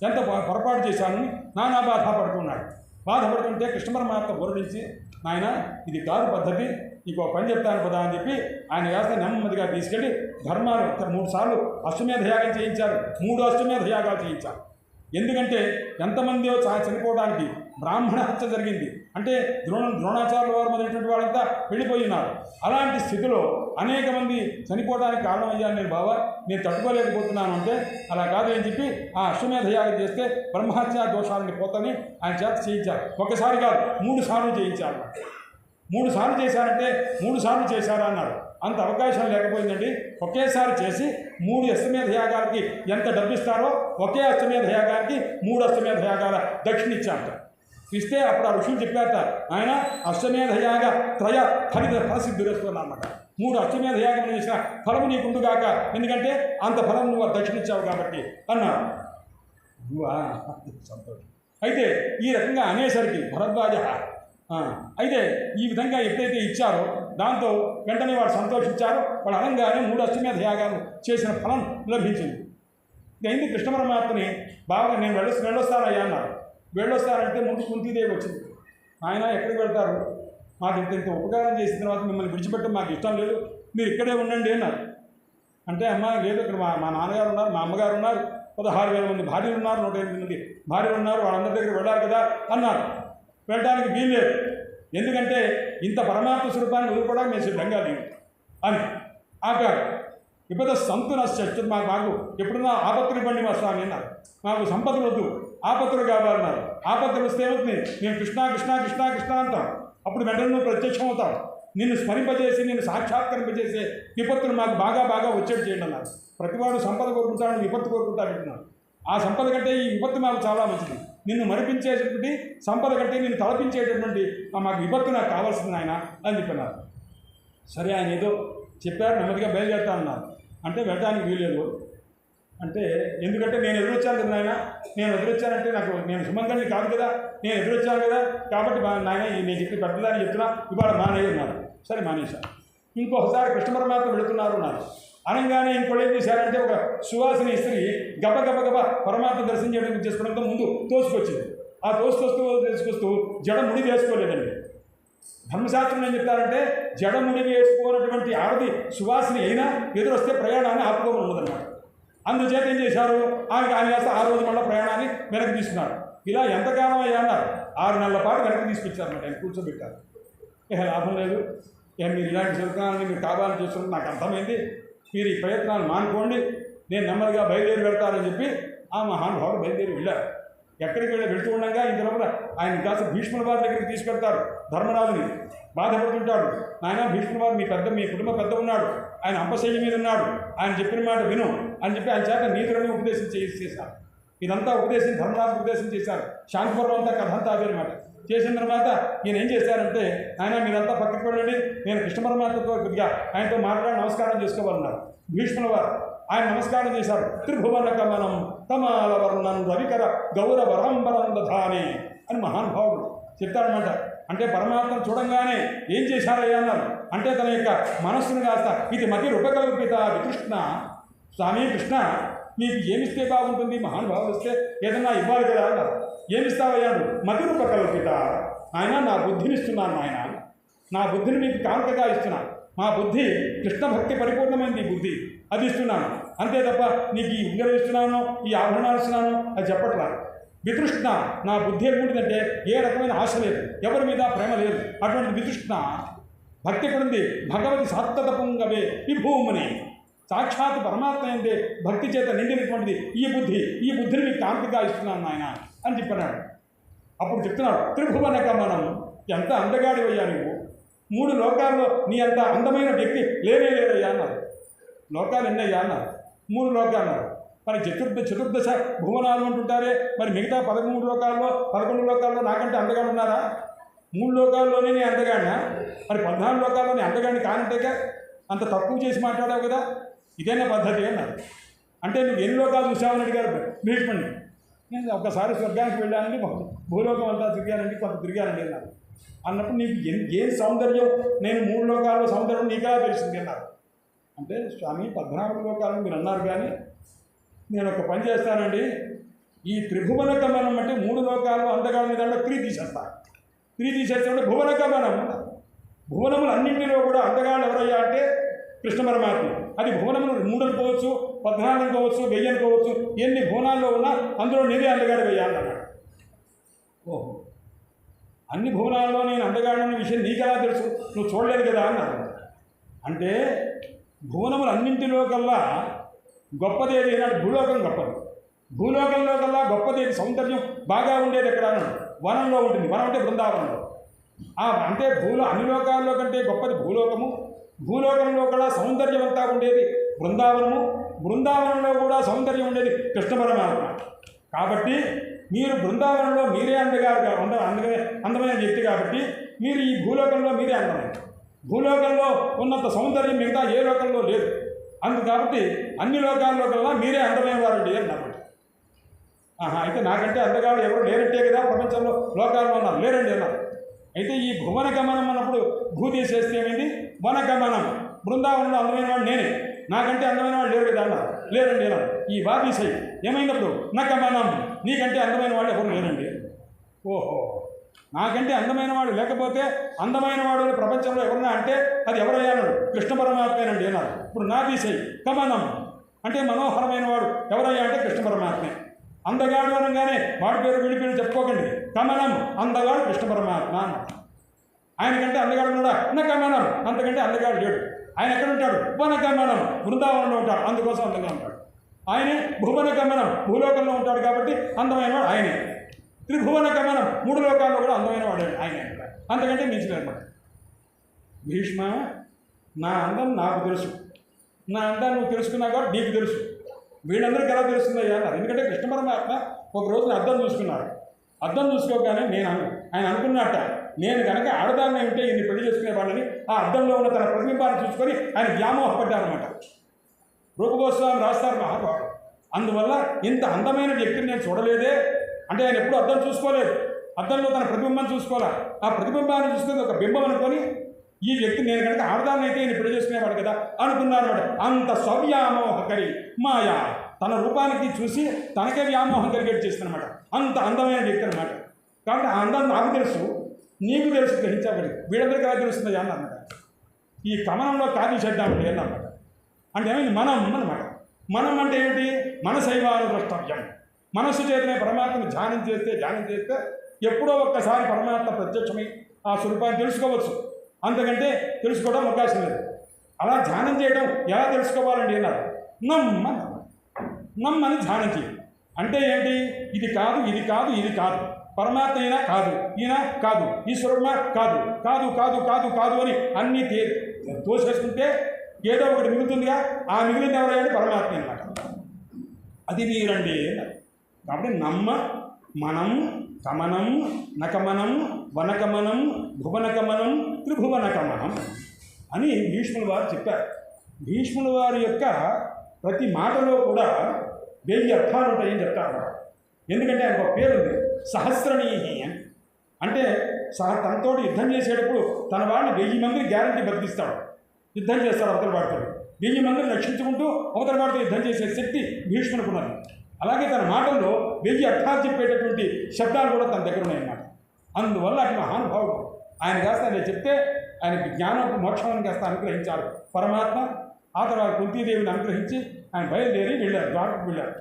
ఎంత పొరపాటు చేశాను, నానా బాధపడుతున్నాడు. బాధపడుతుంటే కృష్ణ పరమాత్మ బోరడించి, నాయన ఇది కాదు పద్ధతి, నీకు ఒక పని చెప్తాను కదా అని చెప్పి ఆయన కాస్త నెమ్మదిగా తీసుకెళ్ళి ధర్మాలు 3 సార్లు అశ్వమేధ యాగం చేయించారు. 3 అశ్వమేధ యాగాలు చేయించారు. ఎందుకంటే ఎంతమంది చనిపోవడానికి బ్రాహ్మణ హత్య జరిగింది. అంటే ద్రోణాచార్యుల వారు మొదలైనటువంటి వాళ్ళంతా వెళ్ళిపోయి ఉన్నారు. అలాంటి స్థితిలో అనేక మంది చనిపోవడానికి కారణమయ్యాను నేను బావా, నేను తట్టుకోలేకపోతున్నాను అంటే అలా కాదు అని చెప్పి ఆ అశ్వమేధ యాగం చేస్తే బ్రహ్మహత్యా దోషాలని పోతని ఆయన చేత చేయించారు. ఒకసారి కాదు 3 సార్లు చేయించారు. 3 సార్లు చేశారంటే 3 సార్లు చేశారా అన్నారు. అంత అవకాశం లేకపోయిందండి. ఒకేసారి చేసి 3 అశ్వమేధ యాగాలకి ఎంత డబ్బిస్తారో ఒకే అశ్వమేధ యాగానికి 3 అశ్వమేధ యాగాల దక్షిణ ఇచ్చారట. ఇస్తే అప్పుడు ఆ ఋషులు చెప్పారట, ఆయన అశ్వమేధ యాగ త్రయ ఫలసిద్ధిరేస్తున్నారన్నమాట. 3 అశ్వమేధ యాగం చేసిన ఫలము నీకుండుగాక, ఎందుకంటే అంత ఫలం నువ్వు దక్షిణ ఇచ్చావు కాబట్టి అన్నారు. సంతోషం. అయితే ఈ రకంగా అనేసరికి భరద్వాజ అయితే ఈ విధంగా ఎప్పుడైతే ఇచ్చారో దాంతో వెంటనే వాడు సంతోషించారు. వాడు అనగానే 3 అశ్వమేధ యాగాలు చేసిన ఫలం లభించింది. అయింది. కృష్ణ పరమాత్మని బాగా నేను వెళ్ళొస్తానయ్యా అన్నారు. వెళ్ళొస్తానంటే ముందు కుంతీదేవి వచ్చింది. ఆయన ఎక్కడికి వెళ్తారు, మాకు ఇంత ఉపకారం చేసిన తర్వాత మిమ్మల్ని విడిచిపెట్టడం మాకు ఇష్టం లేదు, మీరు ఇక్కడే ఉండండి అన్నారు. అంటే అమ్మ లేదు, ఇక్కడ మా నాన్నగారు ఉన్నారు, మా అమ్మగారు ఉన్నారు, 16,000 మంది భార్యలు ఉన్నారు, 108 మంది భార్యలు ఉన్నారు, వాళ్ళందరి దగ్గర వెళ్ళాలి కదా అన్నారు. వెళ్ళడానికి వీల్లేదు, ఎందుకంటే ఇంత పరమాత్మ స్వరూపాన్ని వదులుకోవడానికి మేము సిద్ధంగా లేవు అని ఆపారు. ఇప్పుడు సంతునశ్చ మాకు ఎప్పుడున్నా ఆపత్తులు ఇవ్వండి మా స్వామి అన్నారు. మాకు సంపదలు వద్దు, ఆపత్తులు కావాలన్నారు. ఆపత్తులు వస్తే ఏమవుతుంది, నేను కృష్ణ కృష్ణ కృష్ణ కృష్ణ అంటాం. అప్పుడు వెంటనే నువ్వు ప్రత్యక్షం అవుతావు. నిన్ను స్మరింపజేసి నిన్ను సాక్షాత్కరింపజేసే విపత్తులు మాకు బాగా బాగా వచ్చేది చేయండి అన్నారు. ప్రతివాడు సంపద కోరుకుంటాడు, విపత్తు కోరుకుంటాడంటున్నాడు. ఆ సంపద కంటే ఈ విపత్తు మాకు చాలా మంచిది. నిన్ను మరిపించేటటువంటి సంపద కంటే నిన్ను తలపించేటటువంటి మాకు విపత్తు నాకు కావాల్సింది ఆయన అని చెప్పినారు. సరే ఆయన ఏదో చెప్పారు, నెమ్మదిగా బయలుదేరుతానన్నారు. అంటే వెళ్ళడానికి వీలేదు. అంటే ఎందుకంటే నేను ఎదురొచ్చాను కదా నాయన, నేను ఎదురొచ్చానంటే నేను సుమంగళిని కాదు కదా, నేను ఎదురొచ్చాను కదా, కాబట్టి నాయన నేను చెప్పి పెద్దదాన్ని చెప్తున్నా, ఇవాళ మానేది ఉన్నారు. సరే మానేశాను. ఇంకొకసారి కృష్ణ పరమాత్మ వెళుతున్నారు అన్నారు. అనగానే ఇంకోటి ఏం చేశారంటే ఒక సువాసిని స్త్రీ గబ గబ గబ పరమాత్మ దర్శనం చేయడం చేసుకోవడంతో ముందు తోసుకొచ్చింది. ఆ తీసుకొస్తూ జడ ముడి వేసుకోలేదండి. ధర్మశాస్త్రం ఏం చెప్తారంటే జడ ముడి వేసుకోనటువంటి ఆడది సువాసిని అయినా ఎదురొస్తే ప్రయాణాన్ని ఆపుకోమని ఉన్నదన్నమాట. అందుచేత ఏం చేశారు, ఆయన కాస్త ఆ రోజు మళ్ళీ ప్రయాణాన్ని వెనక్కి తీసుకున్నారు. ఇలా ఎంతకాలం అయ్యా అన్నారు. 6 నెలల పాటు వెనక్కి తీసుకొచ్చారన్నమాట. ఆయన కూర్చోబెట్టారు. ఇక లాభం లేదు, ఇక మీరు ఇలాంటి చిరకాలని మీరు కావాలని చేస్తున్నది నాకు అర్థమైంది, మీరు ఈ ప్రయత్నాలు మానుకోండి, నేను నెమ్మదిగా బయలుదేరి వెళ్తానని చెప్పి ఆ మహానుభావుడు బయలుదేరి వెళ్ళారు. ఎక్కడికి వెళుతూ ఉండగా ఇంత లోపల ఆయన కాస్త భీష్ముల వారి దగ్గరికి తీసుకెళ్తారు. ధర్మరాజుని బాధపడుతుంటాడు. నాయన భీష్ముల వారు మీ కుటుంబ పెద్ద ఉన్నాడు, ఆయన అంపశయ్య మీద ఉన్నాడు, ఆయన చెప్పిన మాట విను అని చెప్పి ఆయన చేత నీతులని ఉపదేశం చేశారు. ఇదంతా ధర్మరాజు ఉపదేశం చేశారు. శాంతిపురం అంతా కథ అంతా అదేనమాట. చేసిన తర్వాత ఈయన ఏం చేశారంటే, ఆయన మీరంతా పక్కకి వెళ్ళండి, నేను కృష్ణ పరమాత్మతో కొద్దిగా ఆయనతో మాట్లాడి నమస్కారం చేసుకోవాలన్నారు. భీష్ముల వారు ఆయన నమస్కారం చేశారు. త్రిభువన కమనం తమాల వర్ణం రవికర గౌరవరంబరం దధానే అని మహానుభావుడు చెప్తారనమాట. అంటే పరమాత్మను చూడంగానే ఏం చేశారయ్యా అన్నారు. అంటే తన యొక్క మనస్సును కాస్త ఇది మతి రూపకల్పిత వికృష్ణ, స్వామి కృష్ణ నీకు ఏమిస్తే బాగుంటుంది, మహానుభావులు వస్తే ఏదన్నా ఇవ్వాలి కదా అన్నారు. ఏమిస్తావయ్యాడు, మతి రూపకల్పిత, ఆయన నా బుద్ధినిస్తున్నాను, ఆయన నా బుద్ధిని మీకు కానుకగా ఇస్తున్నాను. మా బుద్ధి కృష్ణ భక్తి పరిపూర్ణమైంది, ఈ బుద్ధి అది ఇస్తున్నాను, అంతే తప్ప నీకు ఈ ఉంగరం ఇస్తున్నాను, ఈ ఆభరణాలు ఇస్తున్నాను అది చెప్పట్లా. వితృష్ణ, నా బుద్ధి ఎటువంటిదంటే ఏ రకమైన ఆశ లేదు, ఎవరి మీద ప్రేమ లేదు. అటువంటి వితృష్ణ భక్తి ఎక్కడుంది, భగవతి సాత్తత పొంగవే విభూమని, సాక్షాత్ పరమాత్మ అయిందే భక్తి చేత నిండినటువంటిది ఈ బుద్ధిని మీకు కాంతిగా ఇస్తున్నాను ఆయన అని చెప్పినాడు. అప్పుడు చెప్తున్నాడు, త్రిభువన గమనం, ఎంత అందగాడివయ్యా నువ్వు, 3 లోకాల్లో నీ అంత అందమైన వ్యక్తి లేనే లేరయ్యా అన్నారు. లోకాలు ఎన్నయ్యా అన్నారు. 3 లోకాలు అన్నారు. మరి చతుర్దశ భువనాలు అంటుంటారే, మరి మిగతా 13 లోకాల్లో 11 లోకాల్లో నాకంటే అందగాడు ఉన్నారా? 3 లోకాల్లోనే నేను అందగాడినా? మరి 14 లోకాల్లో నేను అందగాడిని కానంటేగా అంత తక్కువ చేసి మాట్లాడావు కదా, ఇదేనా పద్ధతి అన్నారు. అంటే నువ్వు ఎన్ని లోకాలు చూసావని అడిగారు భీష్ముడిని. నేను ఒకసారి స్వర్గానికి వెళ్ళానండి, భూలోకం అంతా తిరిగానండి, కొంత తిరిగానండి అన్నారు. అన్నప్పుడు నీకు ఏం సౌందర్యం, నేను 3 లోకాల్లో సౌందర్యం నీకెలా తెలిసింది అన్నారు. అంటే స్వామి 14 లోకాలను మీరు అన్నారు, కానీ నేను ఒక పని చేస్తానండి, ఈ త్రిభువన గమనం అంటే 3 లోకాలు అందగాళ్ళని దాంట్లో 3 తీసేస్తాను. 3 తీసేస్తామంటే భువన గమనం. భువనములు అన్నింటిలో కూడా అందగాళ్ళు ఎవరయ్యా అంటే కృష్ణ పరమాత్మ. అది భువనములు 3 అనుకోవచ్చు, 14 అనుకోవచ్చు, 1000 అనుకోవచ్చు, ఎన్ని భువనాల్లో ఉన్నా అందులో నేనే అందగాడు వేయాలన్నాడు. ఓహో, అన్ని భువనాల్లో నేను అందగాడన్న విషయం నీకెలా తెలుసు, నువ్వు చూడలేదు కదా అన్నాడు. అంటే భువనములు అన్నింటిలో కల్లా గొప్పదేది ఏనాడు భూలోకం గొప్పది. భూలోకంలో కల్లా గొప్పదేది, సౌందర్యం బాగా ఉండేది ఎక్కడ అన్నాడు, వనంలో ఉంటుంది. వనం అంటే బృందావనంలో. అంటే అన్ని లోకాల్లో కంటే గొప్పది భూలోకము. భూలోకంలో కూడా సౌందర్యం అంతా ఉండేది బృందావనము. బృందావనంలో కూడా సౌందర్యం ఉండేది కృష్ణ పరమాత్మ. కాబట్టి మీరు బృందావనంలో మీరే అందమైన వ్యక్తి కాబట్టి మీరు ఈ భూలోకంలో మీరే అందమైన. భూలోకంలో ఉన్నంత సౌందర్యం మిగతా ఏ లోకంలో లేదు. కాబట్టి అన్ని లోకాల్లో కల్లా మీరే అందమైన వారండి అన్నమాట. అయితే నాకంటే అందగాడు ఎవరు లేరంటే కదా ప్రపంచంలో లోకాల్లో ఉన్నారు, లేరండి అన్నారు. అయితే ఈ భువన గమనం అన్నప్పుడు భూ తీసేస్తే ఏమైంది, వన గమనం. బృందావనంలో అందమైన వాడు నేనే, నాకంటే అందమైన వాడు లేరు కదా అన్నారు. లేరండి అన్నారు. ఈ వాదీసై ఏమైనప్పుడు నా గమనం, నీకంటే అందమైన వాళ్ళు ఎవరు లేరండి. ఓహో, నాకంటే అందమైన వాడు లేకపోతే అందమైన వాడు ప్రపంచంలో ఎవరన్నా అంటే అది ఎవరయ్యాడు, కృష్ణ పరమాత్మేనండి అన్నారు. ఇప్పుడు నా తీసై గమనం అంటే మనోహరమైన వాడు ఎవరయ్యా అంటే కృష్ణ పరమాత్మే. అందగాడు అనగానే వాడి పేరు వీడి పేరు చెప్పుకోకండి. కమలం అందగాడు కృష్ణ పరమాత్మ అన్నాడు. ఆయనకంటే అందగాడు ఉన్నాడా, నా కమలం, అంతకంటే అందగాడు లేడు. ఆయన ఎక్కడ ఉంటాడు, వన గమనం, బృందావనంలో ఉంటాడు, అందుకోసం అందంగా ఉంటాడు. ఆయనే భువన గమనం, భూలోకంలో ఉంటాడు కాబట్టి అందమైన వాడు ఆయనే. త్రిభువన గమనం, 3 లోకాల్లో కూడా అందమైన వాడు ఆయనే, అంతకంటే మించలేదన్నమాట. భీష్మ, నా అందం నాకు తెలుసు, నా అందాన్ని నువ్వు తెలుసుకున్నావు కాబట్టి నీకు తెలుసు, వీళ్ళందరికీ ఎలా తెలుస్తుందయ్యా అన్నారు. ఎందుకంటే కృష్ణ పరమాత్మ ఒక రోజున అద్దం చూసుకున్నారు. అద్దం చూసుకోగానే ఆయన అనుకున్నట్ట, నేను కనుక ఆడదాన్ని ఉంటే ఈయన్ని పెళ్లి చేసుకునేవాళ్ళని ఆ అద్దంలో ఉన్న తన ప్రతిబింబాన్ని చూసుకొని ఆయన వ్యామోహపడ్డారనమాట. రూపగోస్వామి రాస్తారు మహాభావుడు. అందువల్ల ఇంత అందమైన వ్యక్తిని నేను చూడలేదే అంటే ఆయన ఎప్పుడు అద్దం చూసుకోలేదు. అద్దంలో తన ప్రతిబింబం చూసుకోవాలి. ఆ ప్రతిబింబాన్ని చూసుకుని ఒక బింబం అనుకొని ఈ వ్యక్తి నేను కనుక ఆడదాన్ని అయితే ఈయన పెళ్లి చేసుకునేవాడు కదా అనుకున్నారన్నమాట. అంత స్వవ్యామోహకరి మాయా, తన రూపానికి చూసి తనకే వ్యామోహం కలిగేట్ చేస్తుందన్నమాట. అంత అందమైన వ్యక్తి అనమాట. కాబట్టి ఆ అందం నాకు తెలుసు, నీకు తెలుసు, గ్రహించబడి వీళ్ళందరికీ ఎలా తెలుస్తుంది అన్నమాట. ఈ కమనంలో కాది చేద్దామండి అన్నమాట. అంటే ఏమైంది, మనం అన్నమాట. మనం అంటే ఏమిటి, మనసైవాను ద్రష్టవ్యం. మనస్సు చేతనే పరమాత్మను ధ్యానం చేస్తే ఎప్పుడో ఒక్కసారి పరమాత్మ ప్రత్యక్షమై ఆ స్వరూపాన్ని తెలుసుకోవచ్చు. అంతకంటే తెలుసుకోవడం అవకాశం లేదు. అలా ధ్యానం చేయడం ఎలా తెలుసుకోవాలండి అన్నారు. నమ్మని ధ్యానం చేయాలి. అంటే ఏంటి, ఇది కాదు, ఇది కాదు, ఇది కాదు, పరమాత్మ అయినా కాదు, ఈయన కాదు, ఈశ్వరుడునా కాదు, కాదు కాదు కాదు కాదు అని అన్నీ తోసేసుకుంటే ఏదో ఒకటి మిగులుతుందిగా. ఆ మిగిలిన ఎవరైనా పరమాత్మ అన్నమాట. అది మీరండి. కాబట్టి మనం కమనం, నకమనం, వనకమనం, భువనకమనం, త్రిభువనకమనం అని భీష్ముల వారు చెప్పారు. భీష్ముల వారి యొక్క ప్రతి మాటలో కూడా 1000 అర్థాలు ఉంటాయని చెప్తారు. ఎందుకంటే ఆయనకు ఒక పేరు ఉంది, సహస్రణీహి అని. అంటే తనతో యుద్ధం చేసేటప్పుడు తన వాడిని 1000 మందిని గ్యారంటీ బతికిస్తాడు. యుద్ధం చేస్తాడు అవతల వాడితో. 1000 మందిని రక్షించుకుంటూ అవతల వాడితో యుద్ధం చేసే శక్తి భీష్మునుకున్నది. అలాగే తన మాటల్లో 1000 అర్థాలు చెప్పేటటువంటి శబ్దాలు కూడా తన దగ్గర ఉన్నాయన్నమాట. అందువల్ల అటు మహానుభావుడు. ఆయన కాస్త ఆయన చెప్తే ఆయనకి జ్ఞానం మోక్షాన్ని కాస్త అనుగ్రహించారు పరమాత్మ. ఆ తర్వాత కుంతీదేవిని అనుగ్రహించి ఆయన బయలుదేరి వెళ్ళారు, ద్వారకకు వెళ్ళారు.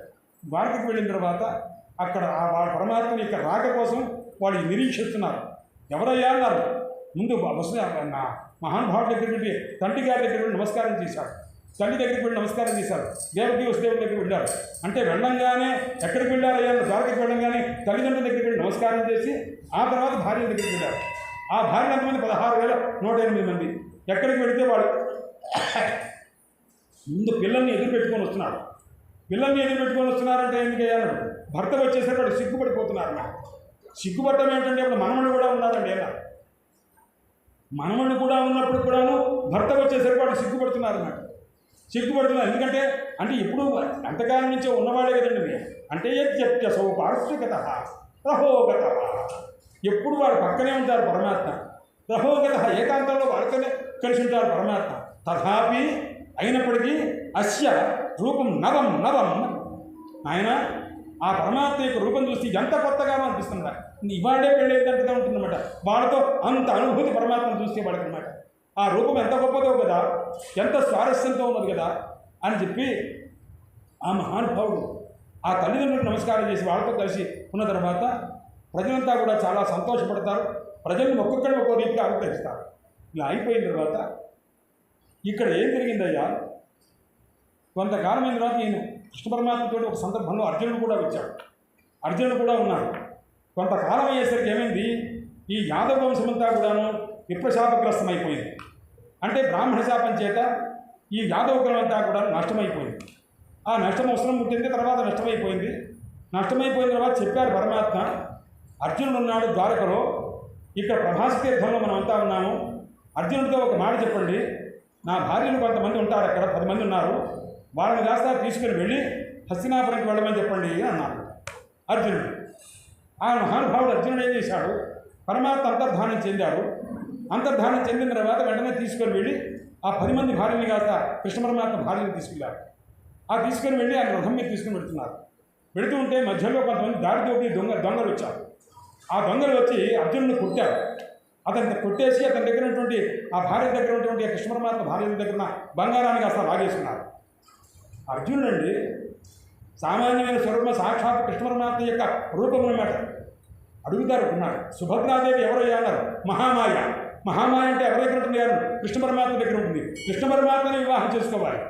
ద్వారకకు వెళ్ళిన తర్వాత అక్కడ వాళ్ళ పరమాత్మ యొక్క రాక కోసం వాళ్ళు నిరీక్షిస్తున్నారు. ఎవరయ్యా అన్నారు. ముందు మహానుభావుడి దగ్గరికి వెళ్ళి తండ్రి గారి దగ్గరికి వెళ్ళి నమస్కారం చేశారు. తల్లి దగ్గరికి వెళ్ళి నమస్కారం చేశారు. దేవకి వసుదేవుడి దగ్గరికి వెళ్ళారు. అంటే వెళ్ళంగానే ఎక్కడికి వెళ్ళారయ్యా, ద్వారకకి వెళ్ళంగానే తల్లిదండ్రుల దగ్గరికి వెళ్ళి నమస్కారం చేసి ఆ తర్వాత భార్య దగ్గరికి వెళ్ళారు. ఆ భార్యలు ఎంతమంది? 16,108 మంది. ఎక్కడికి వెళితే వాడు ముందు పిల్లల్ని ఎదురు పెట్టుకొని వస్తున్నాడు. పిల్లల్ని ఎదురు పెట్టుకొని వస్తున్నారంటే ఎందుకయ్యాను? భర్త వచ్చేసరికి వాడు సిగ్గుపడిపోతున్నారు. సిగ్గుపడటం ఏంటంటే ఇప్పుడు మనమణ్ణి కూడా ఉన్నారండి. ఎలా మనమణ్ణి కూడా ఉన్నప్పుడు కూడాను భర్త వచ్చేసరికి వాడు సిగ్గుపడుతున్నారు అన్నమాట. సిగ్గుపడుతున్నారు ఎందుకంటే ఇప్పుడు అంతకాలం నుంచే ఉన్నవాడే కదండి. అంటే యజ్ఞసౌ పార్శ్వికత రహోగత, ఎప్పుడు వాడు పక్కనే ఉంటారు పరమాత్మ. రహోగత, ఏకాంతంలో వాళ్ళతోనే కలిసి ఉంటారు పరమాత్మ. తథాపి అయినప్పటికీ అస్య రూపం నవం నవం. ఆయన ఆ పరమాత్మ యొక్క రూపం చూసి ఎంత కొత్తగా అనిపిస్తుందా, ఇవాడే పెళ్ళేదంటగా ఉంటుందన్నమాట. వాళ్ళతో అంత అనుభూతి పరమాత్మను చూస్తే వాళ్ళకన్నమాట. ఆ రూపం ఎంత గొప్పదో కదా, ఎంత స్వారస్యంతో ఉన్నది కదా అని చెప్పి ఆ మహానుభావుడు ఆ తల్లిదండ్రులకు నమస్కారం చేసి వాళ్ళతో కలిసి ఉన్న తర్వాత ప్రజలంతా కూడా చాలా సంతోషపడతారు. ప్రజలను ఒక్కొక్కరిని ఒక్కో రీతిగా అనుగ్రహిస్తారు. ఇలా అయిపోయిన తర్వాత ఇక్కడ ఏం జరిగిందయ్యా, కొంతకాలం అయిన తర్వాత నేను కృష్ణ పరమాత్మతో ఒక సందర్భంలో అర్జునుడు కూడా వచ్చాడు. అర్జునుడు కూడా ఉన్నాడు. కొంతకాలం అయ్యేసరికి ఏమైంది, ఈ యాదవ వంశమంతా కూడాను విప్రశాపగ్రస్తమైపోయింది. అంటే బ్రాహ్మణ శాపం చేత ఈ యాదవ కులం అంతా కూడా నష్టమైపోయింది. ఆ నష్టం అవసరం పుట్టింది, తర్వాత నష్టమైపోయింది. నష్టమైపోయిన తర్వాత చెప్పారు పరమాత్మ, అర్జునుడు ఉన్నాడు ద్వారకలో, ఇక్కడ ప్రభాస తీర్థంలో మనం అంతా ఉన్నాము. అర్జునుడితో ఒక మాట చెప్పండి, నా భార్యలు కొంతమంది ఉంటారు, అక్కడ 10 మంది ఉన్నారు, వాళ్ళని కాస్త తీసుకుని వెళ్ళి హస్తినాపురంకి వెళ్ళమని చెప్పండి అని అన్నారు అర్జునుడు. ఆ మహానుభావుడు అర్జునుడు ఏం చేశాడు, పరమాత్మ అంతర్ధానం చెందాడు. అంతర్ధానం చెందిన తర్వాత వెంటనే తీసుకొని వెళ్ళి ఆ 10 మంది భార్యని కాస్త కృష్ణ పరమాత్మ భార్యని తీసుకెళ్ళారు. ఆ తీసుకొని వెళ్ళి ఆయన రథం మీద తీసుకుని వెళుతున్నారు. వెళుతూ ఉంటే మధ్యలో కొంతమంది దారితోటి దొంగలు వచ్చారు. ఆ దొంగలు వచ్చి అర్జునుడిని కొట్టారు. అతన్ని కొట్టేసి అతని దగ్గర ఉన్నటువంటి ఆ భార్య దగ్గర ఉన్నటువంటి కృష్ణ పరమాత్మ భార్య దగ్గర బంగారాన్ని కాస్త లాగేసుకున్నారు. అర్జునుడు అండి సామాన్యమైన స్వరూపం, సాక్షాత్ కృష్ణ పరమాత్మ యొక్క రూపం అన్నమాట. అడుగుతారు ఉన్నారు, సుభద్రాదేవి ఎవరయ్యా అన్నారు. మహామాయ. మహామాయ అంటే ఎవరి దగ్గర ఉంటుంది? కృష్ణ పరమాత్మ దగ్గర ఉంటుంది. కృష్ణ పరమాత్మని వివాహం చేసుకోవాలి.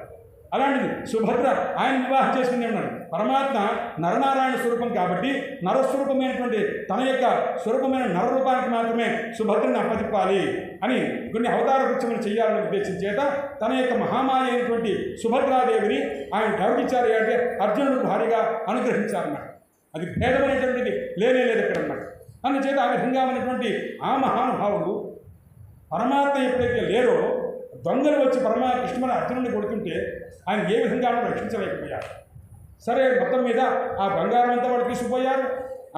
అలాంటిది సుభద్ర ఆయన వివాహం చేసుకుని ఉన్నాడు. పరమాత్మ నరనారాయణ స్వరూపం కాబట్టి నరస్వరూపమైనటువంటి తన యొక్క స్వరూపమైన నరరూపానికి మాత్రమే సుభద్రని అప్పచెప్పాలి అని కొన్ని అవతార వృక్షములు చేయాలని ఉద్దేశం చేత తన యొక్క మహామాయ అయినటువంటి సుభద్రాదేవిని ఆయన గౌరవించాలి అంటే అర్జునుడు భారీగా అనుగ్రహించాలన్నమాట. అది భేదమైనటువంటిది లేనే లేదు ఇక్కడ అన్నమాట. అందుచేత ఆ విధంగా ఉన్నటువంటి ఆ మహానుభావుడు పరమాత్మ ఎప్పుడైతే లేరో దొంగలు వచ్చి కృష్ణుని అర్జునుడిని కొడుతుంటే ఆయన ఏ విధంగా రక్షించలేకపోయారు. సరే మొత్తం మీద ఆ బంగారం అంతా వాడు తీసుకుపోయారు.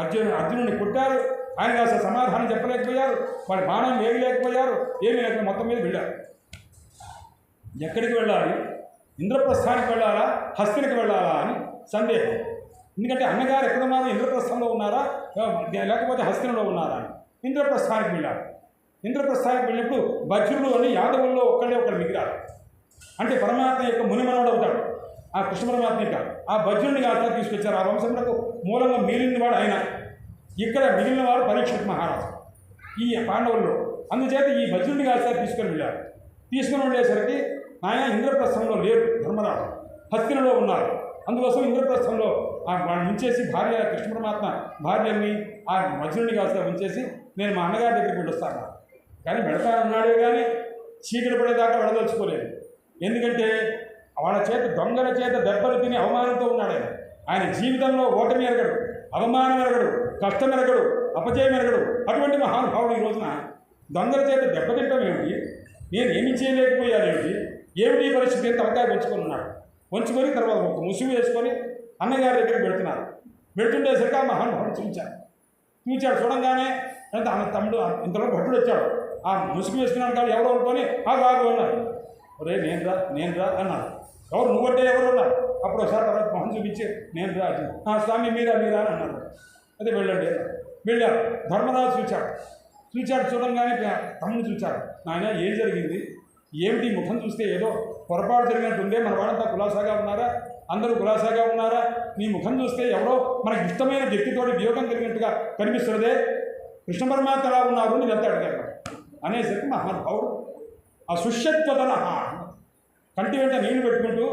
అర్జునుడిని కొట్టారు. ఆయన అసలు సమాధానం చెప్పలేకపోయారు. వాడి బాణం వేయలేకపోయారు. ఏమీ లేక మొత్తం మీద వెళ్ళారు. ఎక్కడికి వెళ్ళాలి? ఇంద్రప్రస్థానికి వెళ్ళాలా, హస్తినికి వెళ్ళాలా అని సందేహం. ఎందుకంటే అన్నగారు ఎక్కడున్నారో, ఇంద్రప్రస్థంలో ఉన్నారా లేకపోతే హస్తినంలో ఉన్నారా అని. ఇంద్రప్రస్థానికి వెళ్ళారు. ఇంద్రప్రస్థానికి వెళ్ళినప్పుడు వజ్రుడు అని యాదవుల్లో ఒకళ్ళు మిగిలారు. అంటే పరమాత్మ యొక్క మునిమనవుడు అవుతాడు ఆ కృష్ణ పరమాత్మ యొక్క. ఆ వజ్రుడిని కాస్త తీసుకొచ్చారు. ఆ వంశములకు మూలంగా మిగిలిన వాడు ఆయన. ఇక్కడ మిగిలిన వాడు పరీక్షిత్ మహారాజు ఈ పాండవుల్లో. అందుచేత ఈ వజ్రుడిని కాస్త తీసుకొని వెళ్ళారు. తీసుకుని వెళ్ళేసరికి ఆయన ఇంద్రప్రస్థంలో లేరు, ధర్మరాజు హస్తినలో ఉన్నారు. అందుకోసం ఇంద్రప్రస్థంలో వాడిని ఉంచేసి భార్య కృష్ణ పరమాత్మ భార్యని ఆ వజ్రుడిని కాస్త ఉంచేసి నేను మా అన్నగారి దగ్గరికి వెళ్ళొస్తాను కానీ వెళతానన్నాడే కానీ చీకటి పడేదాకా వెళ్ళదలుచుకోలేదు. ఎందుకంటే వాళ్ళ చేత దొంగల చేత దెబ్బలు తిని అవమానంతో ఉన్నాడు ఆయన జీవితంలో ఓటమి ఎరగడు, అవమానం ఎరగడు, కష్టం ఎరగడు, అపజయం ఎరగడు. అటువంటి మహానుభావుడు ఈ రోజున దొంగల చేత దెబ్బతింటం ఏమిటి, నేను ఏమి చేయలేకపోయానేమిటి, ఏమిటి పరిస్థితి అని తలకాయ పెంచుకొని ఉన్నాడు. వంచుకొని తర్వాత ఒక ముసుగు వేసుకొని అన్నగారి దగ్గరికి వెళుతున్నారు. వెళుతుండేసరికి ఆ మహానుభావుడు చూచాడు. చూడంగానే అంటే అన్న తమ్ముడు ఇంతలో భట్టుడు వచ్చాడు. ఆ ముసుగు వేసుకున్నాడు కానీ ఎవరో అనుకొని ఆగు అన్నారు. ఒరే నేను రా అన్నారు. ఎవరు నువ్వంటే ఎవరు ఉన్నారు? అప్పుడు ఒకసారి తర్వాత మొహం చూపించి నేను రా స్వామి మీరా అని అన్నారు. అదే వెళ్ళండి వెళ్ళారు. ధర్మరాజు చూచాడు. చూడంగానే తమ్ముడు చూచాడు. నాయన ఏం జరిగింది, ఏమిటి ముఖం చూస్తే ఏదో పొరపాటు జరిగినట్టుందే, మన వాళ్ళంతా కులాసాగా ఉన్నారా, అందరూ కులాసాగా ఉన్నారా, నీ ముఖం చూస్తే ఎవరో మనకి ఇష్టమైన వ్యక్తితోటి వియోగం కలిగినట్టుగా కనిపిస్తున్నదే, కృష్ణ పరమాత్మ ఎలా ఉన్నారు అని ఎంత అడిగారు అనేసరికి మహానుభావుడు ఆ సుష్యత్వదన కంటి వెంట నీళ్లు పెట్టుకుంటూ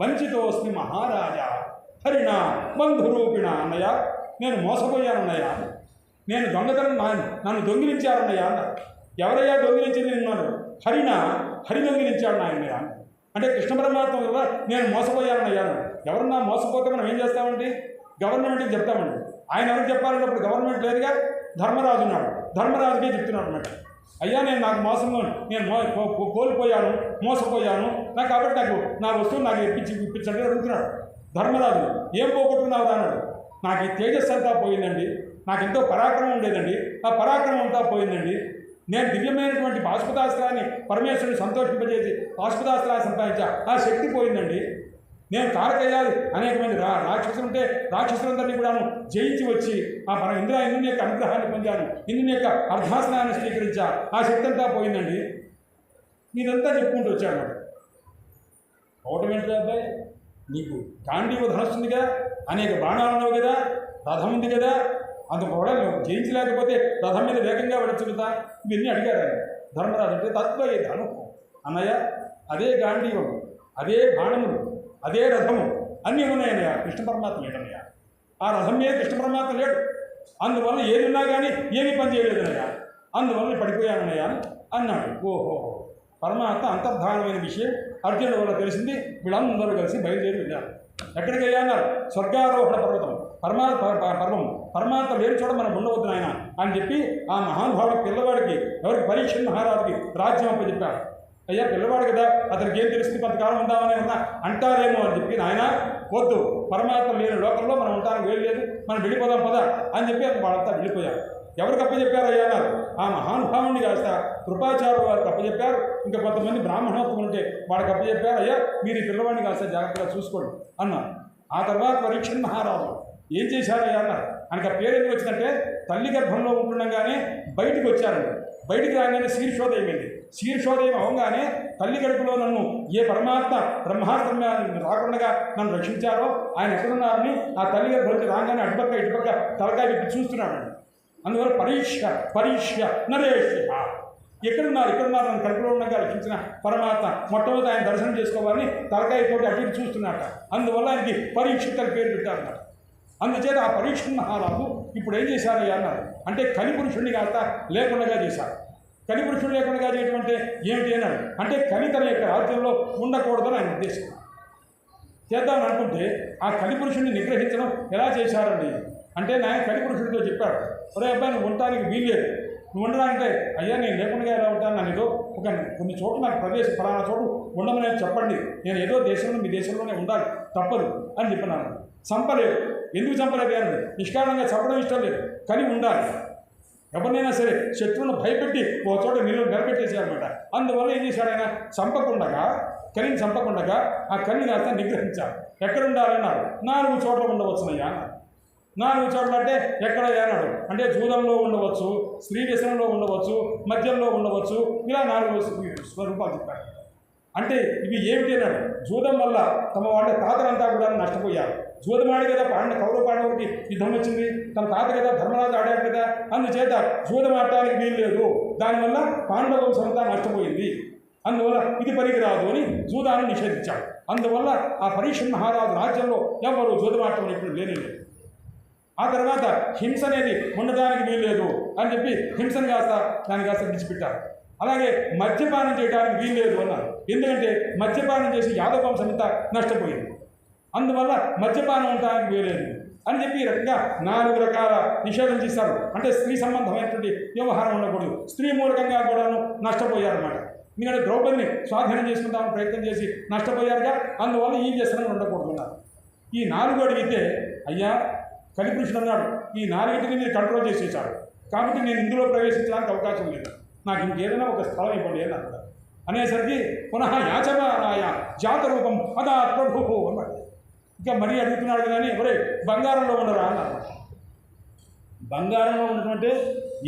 వంచితోస్మి మహారాజా హరిణ బంధురూపిణ అన్నయ్య, నేను మోసపోయాను అన్నయ్య. నేను దొంగతనం నన్ను దొంగిలించారన్నయ్యా అన్నారు. ఎవరయ్యా దొంగిలించింది నిన్నాను? హరి దొంగిలించాడు నాయనయ్య. అంటే కృష్ణ పరమాత్మ వల్ల నేను మోసపోయానయ్యా. ఎవరన్నా మోసపోతే మనం ఏం చేస్తామండి? గవర్నమెంట్కి చెప్తామండి. ఆయన ఎవరికి చెప్పాలంటే అప్పుడు గవర్నమెంట్ లేదుగా, ధర్మరాజు ఉన్నాడు, ధర్మరాజుకే చెప్తున్నాడు అనమాట. అయ్యా నేను మోసంలో కోల్పోయాను, మోసపోయాను, కాబట్టి నా వస్తువు నాకు ఇప్పించండి అడుగుతున్నాడు. ధర్మరాజు ఏం పోగొట్టుకున్నావు అన్నాడు. నాకు ఈ తేజస్సు అంతా పోయిందండి, నాకు ఎంతో పరాక్రమం ఉండేదండి, ఆ పరాక్రమం అంతా పోయిందండి. నేను దివ్యమైనటువంటి పాశుపతాస్త్రాన్ని పరమేశ్వరుని సంతోషింపజేసి పాశుపతాస్త్రాన్ని సంపాదించా, ఆ శక్తి పోయిందండి. నేను తారకయ్యాలి అనేక మంది రాక్షసులు ఉంటే రాక్షసులందరినీ కూడా జయించి వచ్చి ఆ ఇంద్రుని యొక్క అనుగ్రహాన్ని పొందాను, ఇంద్రుని యొక్క అర్ధాసనాన్ని స్వీకరించా, ఆ శక్తి అంతా పోయిందండి. ఇదంతా చెప్పుకుంటూ వచ్చాడు. అవటం ఏంటి అబ్బాయి, నీకు గాంధీవ ధనస్సుంది కదా, అనేక బాణాలు ఉన్నావు కదా, రథం ఉంది కదా, అంత కూడా జయించలేకపోతే రథం మీద వేగంగా పడచ్చుకుతా, ఇవన్నీ అడిగారు ఆయన. ధర్మరాజు అంటే తత్వ ధను అన్నయ్య, అదే గాంధీవం, అదే బాణములు, అదే రథము అన్నీ ఉన్నాయన్నయ్య. కృష్ణ పరమాత్మ లేడన్నయ్య. ఆ రథం మీద కృష్ణ పరమాత్మ లేడు, అందువల్ల ఏది ఉన్నా కానీ ఏమీ పని చేయలేదన్నయ్య, అందువల్ల పడిపోయానన్నయ్య అన్నాడు. ఓహో, పరమాత్మ అంతర్ధానమైన విషయం అర్జునుడి వల్ల తెలిసింది. వీళ్ళందరూ కలిసి బయలుదేరి వెళ్ళారు. ఎక్కడికి వెళ్ళాన్నారు? స్వర్గారోహణ పర్వతం, పర్వం. పరమాత్మ లేని చోట మనం ఉండవద్దు ఆయన అని చెప్పి ఆ మహానుభావుడి పిల్లవాడికి, ఎవరికి పరీక్ష మహారాజుకి రాజ్యం అప్పచెప్పారు. అయ్యా పిల్లవాడు కదా, అతనికి ఏం తెలుస్తుంది, కొంతకాలం ఉందామని అంటారేమో అని చెప్పి, ఆయన వద్దు, పరమాత్మ లేని లోకంలో మనం ఉంటానికి వేలు లేదు, మనం వెళ్ళిపోదాం పద అని చెప్పి వాళ్ళంతా వెళ్ళిపోయారు. ఎవరికి అప్పచెప్పారు అయ్యా అన్నారు? ఆ మహానుభావుని కాస్త కృపాచార్య వారికి అప్పచెప్పారు. ఇంకా కొంతమంది బ్రాహ్మణోత్వం ఉంటే వాళ్ళకి అప్పచెప్పారు. అయ్యా మీరు ఈ పిల్లవాడిని కాస్త జాగ్రత్తగా చూసుకోండి అన్నారు. ఆ తర్వాత పరీక్ష మహారాజు ఏం చేశారయ్యా అన్నారు. ఆయనకు ఆ పేరు ఎందుకు వచ్చిందంటే, తల్లి గర్భంలో ఉంటుండగానే బయటికి వచ్చారండి. బయటికి రాగానే శీర్షోదయం అయింది. శీర్షోదయం అవగానే తల్లి గడుపులో నన్ను ఏ పరమాత్మ బ్రహ్మాస్త్రం రాకుండా నన్ను రక్షించారో ఆయన ఎక్కడున్నారని ఆ తల్లి గర్భంలోకి రాగానే ఇటుపక్క తలకాయ పెట్టి చూస్తున్నాడండి. అందువల్ల పరీక్ష నరేష్, ఎక్కడున్నారు నన్ను కడుపులో ఉండగా రక్షించిన పరమాత్మ మొట్టమొదటి ఆయన దర్శనం చేసుకోవాలని తలకాయతోటి అటు ఇటు చూస్తున్నాట. అందువల్ల ఆయనకి పరీక్షిత పేరు పెట్టారన్నమాట. అందుచేత ఆ పరీక్ష మహారాజు ఇప్పుడు ఏం చేశారయ్యా అన్నారు. అంటే కలిపురుషుడిని కాస్త లేకుండా చేశారు. కలిపురుషుడు లేకుండా చేయటం అంటే ఏమిటి అన్నాడు. అంటే కలి తన యొక్క రాజ్యంలో ఉండకూడదని ఆయన ఉద్దేశం. చేద్దామని అనుకుంటే ఆ కలిపురుషుడిని నిగ్రహించడం ఎలా చేశారండి అంటే, నాయన కలిపురుషుడితో చెప్పాడు, ఒరే అబ్బాయి నువ్వు ఉండటానికి వీల్లేదు, నువ్వు ఉండడానికే. అయ్యా నేను లేకుండా ఎలా ఉంటాను, నన్ను ఏదో కొన్ని చోట్ల నాకు ప్రదేశం ఫలానా చోటు ఉండమని చెప్పండి, నేను ఏదో దేశంలో మీ దేశంలోనే ఉండాలి, తప్పదు అని చెప్పినాను. చంపలేదు. ఎందుకు చంపలేదు అని, నిష్కారణంగా చంపడం ఇష్టం లేదు, కానీ ఉండాలి. ఎవరినైనా సరే శత్రువును భయపెట్టి ఓ చోట నిలబెట్టేసారనమాట. అందువల్ల ఏం చేశాడు ఆయన, కలిని చంపకుండా ఆ కలిని కాస్త నిగ్రహించారు. ఎక్కడ ఉండాలన్నారు. 4 చోట్ల ఉండవచ్చునయ్యా అన్నారు. 4 చోట్ల అంటే ఎక్కడ అన్నాడు. అంటే జూదంలో ఉండవచ్చు, స్త్రీ వ్యసనంలో ఉండవచ్చు, మద్యంలో ఉండవచ్చు, ఇలా 4 స్వరూపాలు చెప్పారు. అంటే ఇవి ఏమిటి అన్నాడు. జూదం వల్ల తమ వాళ్ళ తాతలంతా కూడా నష్టపోయారు. జూదమాడి కదా కౌరవ పాండవుడికి యుద్ధం వచ్చింది, తన తాత కదా ధర్మరాజు ఆడాడు కదా, అందుచేత జూదం ఆడటానికి వీలు లేదు, దానివల్ల పాండవ వంశంతా నష్టపోయింది, అందువల్ల ఇది పనికిరాదు అని జూదాన్ని నిషేధించాడు. అందువల్ల ఆ పరీక్ష మహారాజు రాజ్యంలో ఎవరు జూదమాడటం అనేటువంటి లేనేలేదు. ఆ తర్వాత హింస అనేది ఉండడానికి వీల్లేదు అని చెప్పి హింసను దాన్ని కాస్త విడిచిపెట్టారు. అలాగే మద్యపానం చేయడానికి వీల్లేదు అన్నారు. ఎందుకంటే మద్యపానం చేసి యాదవ వంశం అంతా నష్టపోయింది, అందువల్ల మద్యపానం ఉండడానికి వీలేదు అని చెప్పి ఈ రకంగా 4 రకాల నిషేధం చేశారు. అంటే స్త్రీ సంబంధమైనటువంటి వ్యవహారం ఉండకూడదు, స్త్రీ మూలకంగా కూడా నష్టపోయారన్నమాట. ఎందుకంటే ద్రౌపదిని స్వాధీనం చేసుకుంటామని ప్రయత్నం చేసి నష్టపోయారుగా, అందువల్ల ఈ వ్యసనం ఉండకూడదు అన్నారు. ఈ 4 అడిగితే, అయ్యా కలిపురుషుడు అన్నాడు, ఈ 4టిని మీరు కంట్రోల్ చేసేసారు, కాబట్టి నేను ఇందులో ప్రవేశించడానికి అవకాశం లేదు, నాకు ఇంకేదైనా ఒక స్థలం ఇవ్వండి అని అన్నాడు. అనేసరికి పునః యాచమానాయ జాతరూపం అదా ప్రభు అన్నాడు. ఇంకా మరీ అడుగుతున్నాడు కానీ ఎవరే బంగారంలో ఉండరా అన్నారు. బంగారంలో ఉండటం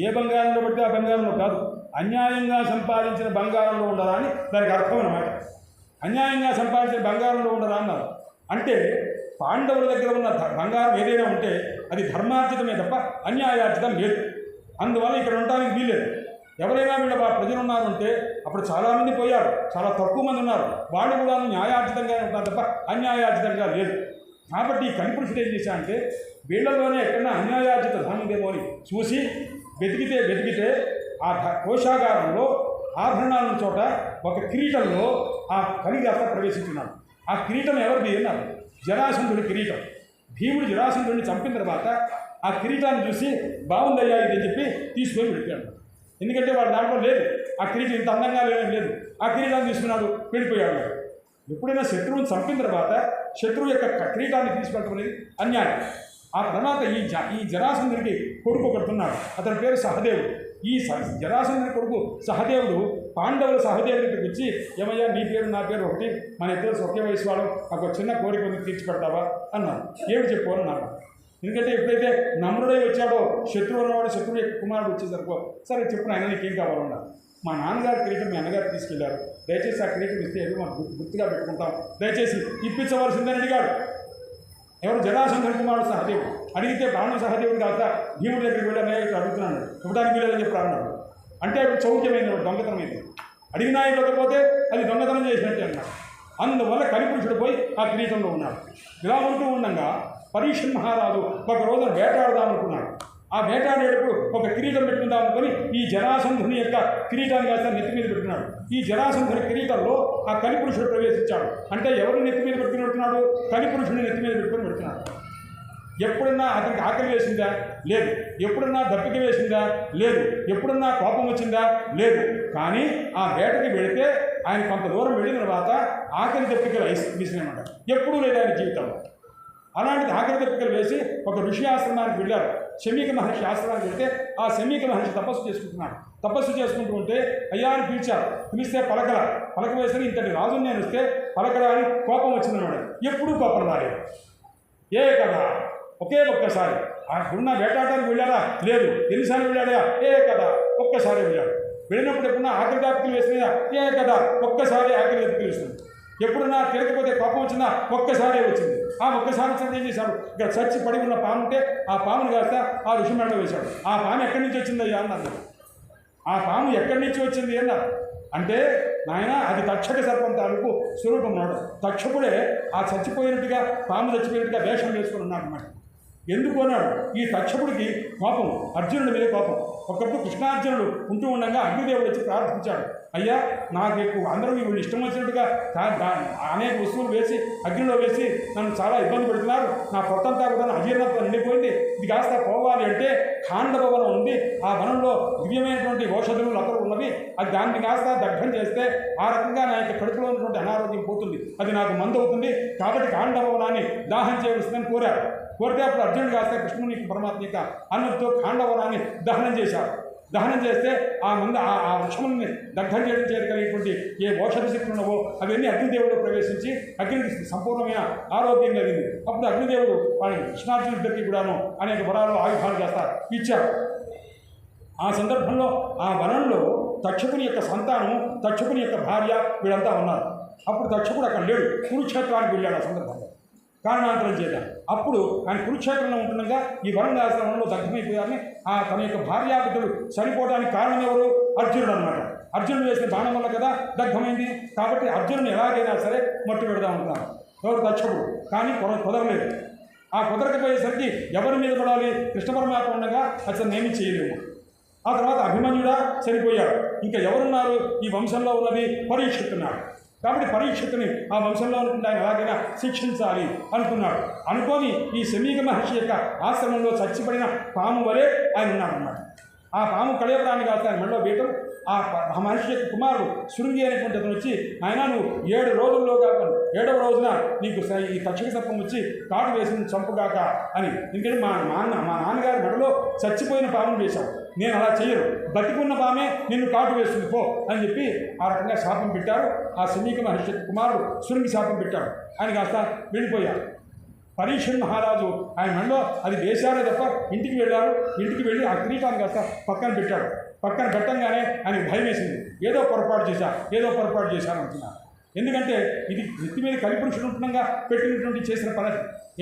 ఏ బంగారంలో పడితే ఆ బంగారంలో కాదు, అన్యాయంగా సంపాదించిన బంగారంలో ఉండరా అని దానికి అర్థం అన్నమాట. అన్యాయంగా సంపాదించిన బంగారంలో ఉండరా అన్నారు. అంటే పాండవుల దగ్గర ఉన్న బంగారం ఏదైనా ఉంటే అది ధర్మార్జితమే తప్ప అన్యాయార్జితం లేదు, అందువల్ల ఇక్కడ ఉండడానికి వీల్లేదు. ఎవరైనా వీళ్ళ ప్రజలు ఉన్నారంటే అప్పుడు చాలామంది పోయారు, చాలా తక్కువ మంది ఉన్నారు, వాళ్ళు కూడా న్యాయార్జితంగా ఉంటారు తప్ప అన్యాయార్జితంగా లేదు. కాబట్టి ఈ కలిపురుషుడు ఏం చేశాడంటే వీళ్ళలోనే ఎక్కడన్నా అన్యాయార్జిత ధనం ఉందేమో అని చూసి వెతికితే ఆ కోశాగారంలో ఆభరణాలను చోట ఒక కిరీటంలో ఆ కలిగాస్త ప్రవేశించున్నాడు. ఆ కిరీటం ఎవరిది అన్నారు? జరాసంధుడి కిరీటం. భీముడు జరాసంధుడిని చంపిన తర్వాత ఆ కిరీటాన్ని చూసి బాగుందయ్యా ఇది అని చెప్పి తీసుకొని వెళ్ళిపోయాడు. ఎందుకంటే వాడు దాంట్లో లేదు, ఆ కిరీటం ఇంత అందంగా లేదు. ఆ కిరీటాన్ని తీసుకున్నాడు, వెళ్ళిపోయాడు. ఎప్పుడైనా శత్రువుని చంపిన తర్వాత శత్రువు యొక్క కిరీటాన్ని తీసుకెళ్ళడం అనేది అన్యాయం. ఆ తర్వాత ఈ జరాసంధుడికి కొడుకు ఒకడుతున్నాడు, అతని పేరు సహదేవుడు. ఈ జరాసంధుడి కొడుకు సహదేవుడు పాండవుల సహదేవుడికి వచ్చి, ఏమయ్యా నీ పేరు నా పేరు ఒకటి, మన ఇద్దరు ఒకే వయసు వాడు, నాకు ఒక చిన్న కోరిక ఉంది తీర్చిపెడతావా అన్నాడు. ఏమి చెప్పు అన్నాడు. ఎందుకంటే ఎప్పుడైతే నమ్రుడై వచ్చాడో శత్రువు అన్నవాడు శత్రువు యొక్క కుమారుడు వచ్చేసరికో, సరే చెప్పిన ఆయన నీకేం కావాలన్నాడు. మా నాన్నగారి కిరీటం మీ అన్నగారు తీసుకెళ్లారు, దయచేసి ఆ కిరీటం ఇస్తే ఏదో మనం గుర్తుగా పెట్టుకుంటాం, దయచేసి ఇప్పించవలసిందని అడిగాడు. ఎవరు? జరాసంధుడి కుమారుడు సహదేవుడు. అడిగితే బ్రాహ్మణ సహదేవుడు కాస్త భీముడి దగ్గరికి వెళ్ళానే అడుగుతున్నాడు, ఇవ్వడానికి వీలేదని చెప్పి అన్నాడు. అంటే అప్పుడు చౌక్యమైంది, దొంగతనమైంది. అడిగినా ఇవ్వకపోతే అది దొంగతనం చేసినట్టే అన్నాడు. అందువల్ల కలిపురుషుడు పోయి ఆ కిరీటంలో ఉన్నాడు. ఇలా ఉంటూ ఉండగా పరీక్షణ్ మహారాజు ఒక రోజున వేటాడదామనుకున్నాడు. ఆ వేటాడేటప్పుడు ఒక కిరీటం పెట్టుకుందాం అనుకుని ఈ జరాసంధుని యొక్క కిరీటాన్ని కాస్త నెత్తి మీద పెట్టుకున్నాడు. ఈ జరాసంధుని కిరీటంలో ఆ కలిపురుషుడు ప్రవేశించాడు. అంటే ఎవరు నెత్తి మీద పెట్టుకుని పెడుతున్నాడు? కలిపురుషుడిని నెత్తి మీద పెట్టుకుని పెడుతున్నాడు. ఎప్పుడన్నా అతనికి ఆకలి వేసిందా? లేదు. ఎప్పుడన్నా దప్పిక వేసిందా? లేదు. ఎప్పుడన్నా కోపం వచ్చిందా? లేదు. కానీ ఆ వేటకి వెళితే ఆయన కొంత దూరం వెళ్ళిన తర్వాత ఆకలి దప్పికలు వేసినాయన్నమాట. ఎప్పుడూ లేదు ఆయన జీవితంలో. అలాంటిది ఆకలి దప్పికలు వేసి ఒక ఋషి ఆశ్రమానికి వెళ్ళారు. శమీక మహర్షి ఆశ్రమానికి వెళ్తే ఆ శమీక మహర్షి తపస్సు చేసుకుంటున్నాడు. తపస్సు చేసుకుంటూ ఉంటే అయ్యా అని పిలిచారు. పిలిస్తే పలక వేసి ఇంతటి రాజుని నేను వస్తే పలకరా అని కోపం వచ్చిందన్నాడు. ఎప్పుడూ కోపం రాలేదు. ఏ కదా ఒకే ఒక్కసారి. ఆ గున్న వేటాడడానికి వెళ్ళారా? లేదు. ఎన్నిసార్లు వెళ్ళాడా? ఏ కదా ఒక్కసారి వెళ్ళాడు. వెళ్ళినప్పుడు ఎప్పుడన్నా ఆకలి దాపికలు వేసినా? ఏ కదా ఒక్కసారి ఆకలి దాపికలు వేసింది. ఎప్పుడన్నా తిరగకపోతే కోపం వచ్చిందా? ఒక్కసారే వచ్చింది. ఆ ఒక్కసారి వచ్చినప్పుడు ఏం చేశాడు? ఇక్కడ చచ్చి పడి ఉన్న పాము ఉంటే ఆ పామును కాస్త ఆ ఋషి మెడలో వేశాడు. ఆ పాము ఎక్కడి నుంచి వచ్చిందయ్యా అన్నారు. ఆ పాము ఎక్కడి నుంచి వచ్చింది అన్నారు. అంటే నాయన అది తక్షక సర్పం తాలూకు స్వరూపం నాడు. తక్షకుడే ఆ చచ్చిపోయినట్టుగా పాము చచ్చిపోయినట్టుగా వేషం వేసుకుని ఉన్నాడు అన్నమాట. ఎందుకు అన్నాడు? ఈ తక్షకుడికి కోపం, అర్జునుడి మీద కోపం. ఒకప్పుడు కృష్ణార్జునుడు ఉంటూ ఉండగా అగ్నిదేవుడు వచ్చి ప్రార్థించాడు, అయ్యా నాకు అందరూ వీళ్ళు ఇష్టం వచ్చినట్టుగా అనేక వస్తువులు వేసి అగ్నిలో వేసి నన్ను చాలా ఇబ్బంది పెడుతున్నారు, నా పొట్టంతా కూడా అజీర్ణత్వం నిండిపోయింది, ఇది కాస్త పోవాలి అంటే ఖాండవ వనం ఉంది, ఆ వనంలో దివ్యమైనటువంటి ఔషధులు లతలు ఉన్నవి, అది దాన్ని కాస్త దగ్ధం చేస్తే ఆ రకంగా నా యొక్క కడుపులో ఉన్నటువంటి అనారోగ్యం పోతుంది, అది నాకు మందు అవుతుంది, కాబట్టి ఖాండవ వనాన్ని దాహం చేయవలసిందని కోరారు. కోరితే అప్పుడు అర్జునుడు కాస్త కృష్ణుని పరమాత్మ యొక్క అన్నంతో ఖాండవనాన్ని దహనం చేశారు. దహనం చేస్తే ఆ వృక్షముని దగ్ధం చేయడం చేయగలిగినటువంటి ఏ ఔషధ శక్తులు ఉన్నవో అవన్నీ అగ్నిదేవుడు ప్రవేశించి అగ్నికి సంపూర్ణమైన ఆరోగ్యం కలిగింది. అప్పుడు అగ్నిదేవుడు వారి కృష్ణార్జునుడికి కూడాను అనేక వరాలు ఆయుధాలు చేస్తారు ఇచ్చారు. ఆ సందర్భంలో ఆ వనంలో తక్షకుని యొక్క సంతానం, తక్షకుని యొక్క భార్య వీళ్ళంతా ఉన్నారు. అప్పుడు తక్షకుడు అక్కడ లేడు, కురుక్షేత్రానికి వెళ్ళాడు. ఆ సందర్భంలో కారణాంతరం చేద్దాం. అప్పుడు ఆయన కురుక్షేత్రంలో ఉంటుండగా ఈ వనంగాశ్రమంలో దగ్ధమైపోయారని తన యొక్క భార్యాపితలు చనిపోవడానికి కారణం ఎవరు? అర్జునుడు అన్నమాట. అర్జునుడు వేసిన బాణం వల్ల కదా దగ్ధమైంది. కాబట్టి అర్జునుని ఎలాగైనా సరే మట్టి పెడదాం అనుకున్నారు ఎవరు? తక్షకుడు. కానీ కుదరలేదు. ఆ కుదరకపోయేసరికి ఎవరి మీద పడాలి? కృష్ణ పరమాత్మ ఉండగా అసలు నేమి చేయలేము. ఆ తర్వాత అభిమన్యుడా చనిపోయాడు. ఇంకా ఎవరున్నారు ఈ వంశంలో ఉన్నది? పరీక్షిస్తున్నాడు. కాబట్టి పరీక్షకుని ఆ వంశంలో ఉంటుంటే ఆయన ఎలాగైనా శిక్షించాలి అనుకున్నాడు. అనుకొని ఈ శమీక మహర్షి యొక్క ఆశ్రమంలో చచ్చిపడిన పాము వలె ఆయన ఉన్నాడన్నమాట. ఆ పాము కళేబరాన్ని కాస్త ఆయన మెడలో వేయటం, ఆ మహర్షి యొక్క కుమారుడు శృంగి అనేటువంటి అతను వచ్చి, ఆయన నువ్వు 7 రోజుల్లోగా 7వ రోజున నీకు ఈ తక్షక సర్పం వచ్చి కాటు వేసి చంపుగాక అని. ఎందుకంటే మా నాన్నగారి మెడలో చచ్చిపోయిన పామును వేశావు, నేను అలా చెయ్యను, బతికున్న పామే నిన్ను కాటు వేస్తుంది పో అని చెప్పి ఆ రకంగా శాపం పెట్టారు. ఆ శమీక మహర్షి కుమారుడు శృంగి శాపం పెట్టాడు. ఆయన కాస్త వెళ్ళిపోయారు. పరీక్షణ్ మహారాజు ఆయన మెడలో అది వేశారే తప్ప ఇంటికి వెళ్ళారు. ఇంటికి వెళ్ళి ఆ కిరీటాన్ని కాస్త పక్కన పెట్టాడు. పక్కన పెట్టంగానే ఆయనకు భయం వేసింది. ఏదో పొరపాటు చేశాను అంటున్నారు. ఎందుకంటే ఇది నెత్తి మీద కలిపురుషుడు ఉంటుండగా పెట్టినటువంటి చేసిన పని.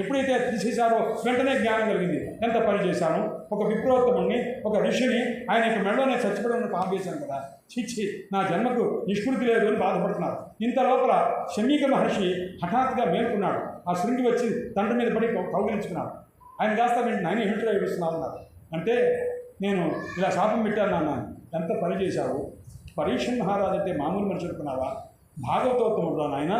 ఎప్పుడైతే తీసేశారో వెంటనే జ్ఞానం కలిగింది. ఎంత పని చేశాను, ఒక విప్రోత్తముని, ఒక ఋషిని ఆయన యొక్క మెడలోనే చచ్చిపడి ఉన్న పాము వేశాను కదా, చిచ్చి నా జన్మకు నిష్కృతి లేదు అని బాధపడుతున్నారు. ఇంత లోపల శమీక మహర్షి హఠాత్తుగా మేలుకున్నాడు. ఆ శృంగి వచ్చి తండ్రి మీద పడి కౌగిలించుకున్నాడు. ఆయన కాస్త మీరు నాయన ఏమిట్రా ఏడుస్తున్నావు అన్నారు. అంటే నేను ఇలా శాపం పెట్టాను నాన్న. ఎంత పని చేశావు? పరీక్ష మహారాజు అంటే మామూలు మనిషి అనుకున్నావా? భాగవతోత్తముడు నాయన.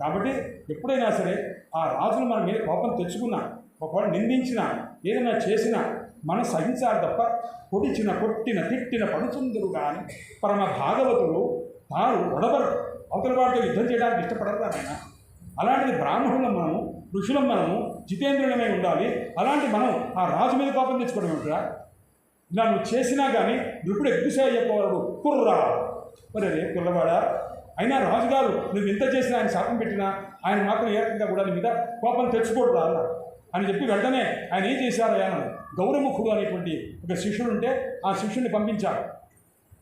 కాబట్టి ఎప్పుడైనా సరే ఆ రాజును మన మీద కోపం తెచ్చుకున్నా, ఒకవేళ నిందించినా, ఏదైనా చేసినా మనం సహించాలి తప్ప కొట్టిన తిట్టిన పడుతుందరు కానీ పరమ భాగవతులు తాను ఒడవరు, అవతల వాటితో యుద్ధం చేయడానికి ఇష్టపడరు నాయన. అలాంటిది బ్రాహ్మణులం మనము, ఋషులం మనము, జితేంద్రులమై ఉండాలి. అలాంటి మనం ఆ రాజు మీద కోపం తెచ్చుకోవడం ఏమిట్రా? ఇలా నువ్వు చేసినా కానీ ఇప్పుడు ఎగ్గుసేయ చెప్పవరడు కుర్రా మరి రే కుల్లవాడా. అయినా రాజుగారు నువ్వు ఇంత చేసినా ఆయన శాపం పెట్టినా ఆయన మాత్రం ఏ రకంగా కూడా నీ మీద కోపం తెచ్చుకోడురా అన్నారు అని చెప్పి వెంటనే ఆయన ఏం చేశారయ్యా అన్నాడు. గౌరముఖుడు అనేటువంటి ఒక శిష్యుడు ఉంటే ఆ శిష్యుడిని పంపించారు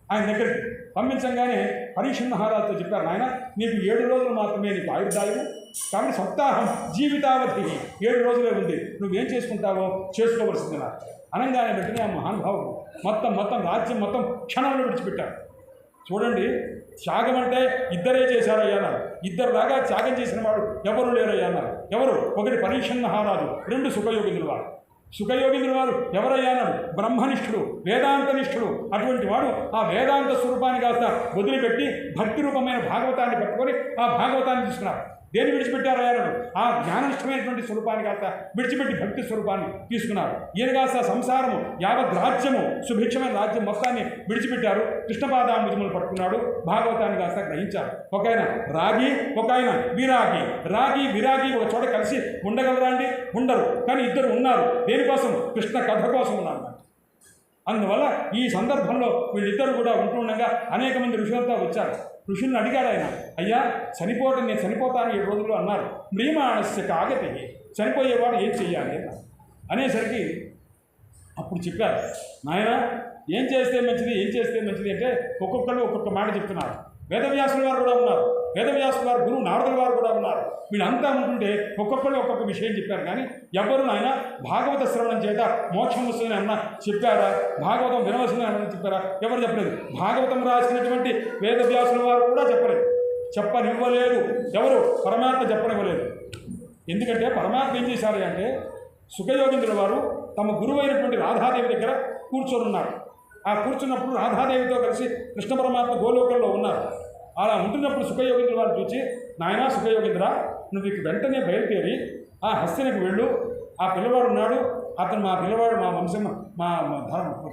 ఆయన దగ్గరికి. పంపించగానే పరీక్ష మహారాజుతో చెప్పారు, నాయన నీకు 7 రోజులు మాత్రమే నీకు ఆయుర్దాయము, కాబట్టి సప్తాహం జీవితావధి 7 రోజులే ఉంది, నువ్వేం చేసుకుంటావో చేసుకోవలసింది నాకు అనగానే వెంటనే ఆ మహానుభావుడు మొత్తం రాజ్యం మొత్తం క్షణంలో విడిచిపెట్టారు. చూడండి, త్యాగం అంటే ఇద్దరే చేశారయ్యా అన్నారు. ఇద్దరులాగా త్యాగం చేసిన వాడు ఎవరు లేరయ్యా అన్నారు. ఎవరు? ఒకటి పరీక్ష మహారాజు, 2 సుఖయోగింద్రుల వారు. సుఖయోగింద్రుల వారు ఎవరయ్యా అన్నాడు. బ్రహ్మనిష్ఠుడు, వేదాంతనిష్ఠుడు. అటువంటి వాడు ఆ వేదాంత స్వరూపాన్ని కాస్త వదిలిపెట్టి భక్తి రూపమైన భాగవతాన్ని పట్టుకొని ఆ భాగవతాన్ని తీసుకున్నారు. దేని విడిచిపెట్టారయ్యా అన్నాడు. ఆ జ్ఞాననిష్టమైనటువంటి స్వరూపాన్ని కాస్త విడిచిపెట్టి భక్తి స్వరూపాన్ని తీసుకున్నారు. ఈయన కాస్త సంసారము యావత్ రాజ్యము సుభిక్షమైన రాజ్యం మొత్తాన్ని విడిచిపెట్టారు. కృష్ణపాదాంబుజములు పట్టుకున్నాడు. భాగవతాన్ని కాస్త గ్రహించారు. ఒక ఆయన రాగి, ఒక ఆయన విరాగి. రాగి విరాగి ఒక చోట కలిసి ఉండగలరా అండి? ఉండరు. కానీ ఇద్దరు ఉన్నారు. దేనికోసం? కృష్ణ కథ కోసం ఉన్నారు. అందువల్ల ఈ సందర్భంలో వీళ్ళిద్దరు కూడా ఉంటుండగా అనేక మంది ఋషులంతా వచ్చారు. ఋషుల్ని అడిగాడు ఆయన, అయ్యా నేను చనిపోతాను 7 రోజులు అన్నారు. మ్రియమాణస్య కాగతి, చనిపోయేవాడు ఏం చెయ్యాలి అన్నారు. అనేసరికి అప్పుడు చెప్పారు, నాయన ఏం చేస్తే మంచిది అంటే ఒక్కొక్కరు ఒక్కొక్క మాట చెప్తున్నారు. వేదవ్యాసుల వారు కూడా ఉన్నారు. వేదవ్యాసుల వారు గురువు నారదుల వారు కూడా ఉన్నారు. వీళ్ళంతా ఉంటుంటే ఒక్కొక్కరు ఒక్కొక్క విషయం చెప్పారు. కానీ ఎవరు నాయన భాగవత శ్రవణం చేత మోక్షం వస్తుందని అన్న చెప్పారా? భాగవతం వినవలసిందని అన్న చెప్పారా? ఎవరు చెప్పలేదు. భాగవతం రాసినటువంటి వేదవ్యాసుల వారు కూడా చెప్పనివ్వలేదు. ఎవరు? పరమాత్మ చెప్పనివ్వలేదు. ఎందుకంటే పరమాత్మ ఏం చేశారు అంటే సుఖయోగింద్రుల వారు తమ గురువు అయినటువంటి రాధాదేవి దగ్గర కూర్చొని ఉన్నారు. ఆ కూర్చున్నప్పుడు రాధాదేవితో కలిసి కృష్ణ పరమాత్మ గోలోకంలో ఉన్నారు. అలా ఉంటున్నప్పుడు సుఖయోగింద్రుల వారు చూసి, నాయన సుఖయోగింద్ర, నువ్వు ఇక వెంటనే బయలుదేరి ఆ హస్తినకు వెళ్ళు. ఆ పిల్లవాడు ఉన్నాడు, అతను మా వంశం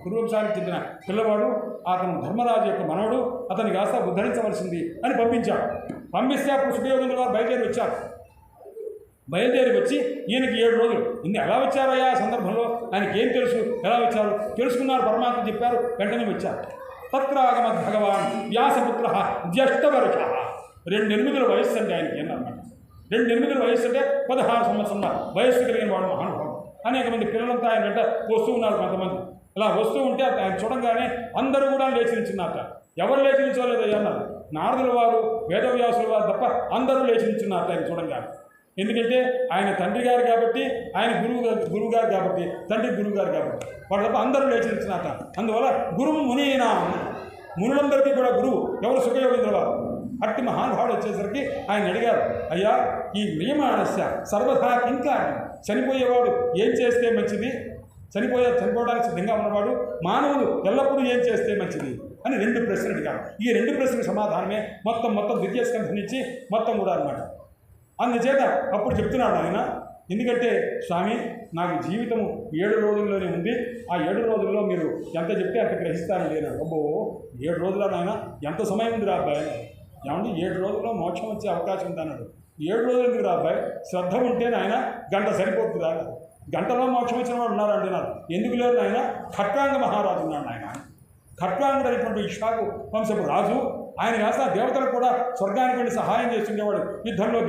కురువంశానికి చెందిన పిల్లవాడు, అతను ధర్మరాజు యొక్క మనవడు, అతన్ని కాస్త ఉద్ధరించవలసింది అని పంపించాడు. పంపిస్తే అప్పుడు సుఖయోగింద్రుల వారు బయలుదేరి వచ్చి ఈయనకి 7 రోజులు ఇన్ని ఎలా వచ్చారయ్యా ఆ సందర్భంలో ఆయనకి ఏం తెలుసు, ఎలా వచ్చారు తెలుసుకున్నారు. పరమాత్మ చెప్పారు, వెంటనే వచ్చారు. తత్రాగమద్ భగవాన్ వ్యాసపుత్ర జ్యేష్ఠవర్ష. 2 వయస్సు అంటే ఆయనకి ఏంటన్నమాట. 2 వయస్సు అంటే 16 సంవత్సరాల వయస్సు కలిగిన వాడు మహానుభావుడు. అనేక మంది పిల్లలంతా ఆయన వెంట వస్తూ ఉన్నారు. కొంతమంది ఇలా వస్తూ ఉంటే ఆయన చూడంగానే అందరూ కూడా లేచి నిల్చున్నారట. ఎవరు లేచి నిల్చోలేదయ్యా అన్నారు. నారదుల వారు, వేదవ్యాసుల వారు తప్ప అందరూ లేచి నిల్చున్నారట ఆయన చూడంగానే. ఎందుకంటే ఆయన తండ్రి గారు కాబట్టి, ఆయన గురువు గారు కాబట్టి, తండ్రి గురువు గారు కాబట్టి వాళ్ళు తప్ప అందరూ లేచి నిల్చున్నారట. అందువల్ల గురువు మునీనా, మునులందరికీ కూడా గురువు ఎవరు? సుఖయోగింద్రుల వారు. అట్టి మహానుభావుడు వచ్చేసరికి ఆయన అడిగారు, అయ్యా ఈ నియమానస్య సర్వదా కింకార్యం, చనిపోయేవాడు ఏం చేస్తే మంచిది, చనిపోవడానికి సిద్ధంగా ఉన్నవాడు మానవుడు ఎల్లప్పుడూ ఏం చేస్తే మంచిది అని 2 ప్రశ్నలు అడిగారు. ఈ 2 ప్రశ్నలకు సమాధానమే మొత్తం ద్వితీయ స్కంధం నుంచి మొత్తం కూడా అనమాట. అందుచేత అప్పుడు చెప్తున్నాడు ఆయన, ఎందుకంటే స్వామి నాకు జీవితము 7 రోజుల్లోనే ఉంది. ఆ 7 రోజుల్లో మీరు ఎంత చెప్తే అంత గ్రహిస్తానండి అన్నాడు. అబ్బో 7 రోజుల్లో నాయన ఎంత సమయం ఉంది రా అబ్బాయి, ఏమంటే 7 రోజుల్లో మోక్షం వచ్చే అవకాశం ఉంది అన్నాడు. 7 రోజులు ఎందుకు రా అబ్బాయి, శ్రద్ధ ఉంటే నాయన గంట సరిపోతుందా అన్నాడు. గంటలో మోక్షం వచ్చిన వాడు ఉన్నారు అంటున్నారు. ఎందుకు లేదు నాయన, ఖట్వాంగ మహారాజు ఉన్నాడు ఆయన. ఖట్వాంగుడు అనేటువంటి ఇష్టాకు వంశపు రాజు. ఆయన కాస్త దేవతలకు కూడా స్వర్గానికి వెళ్ళి సహాయం చేస్తుండేవాడు, యుద్ధంలో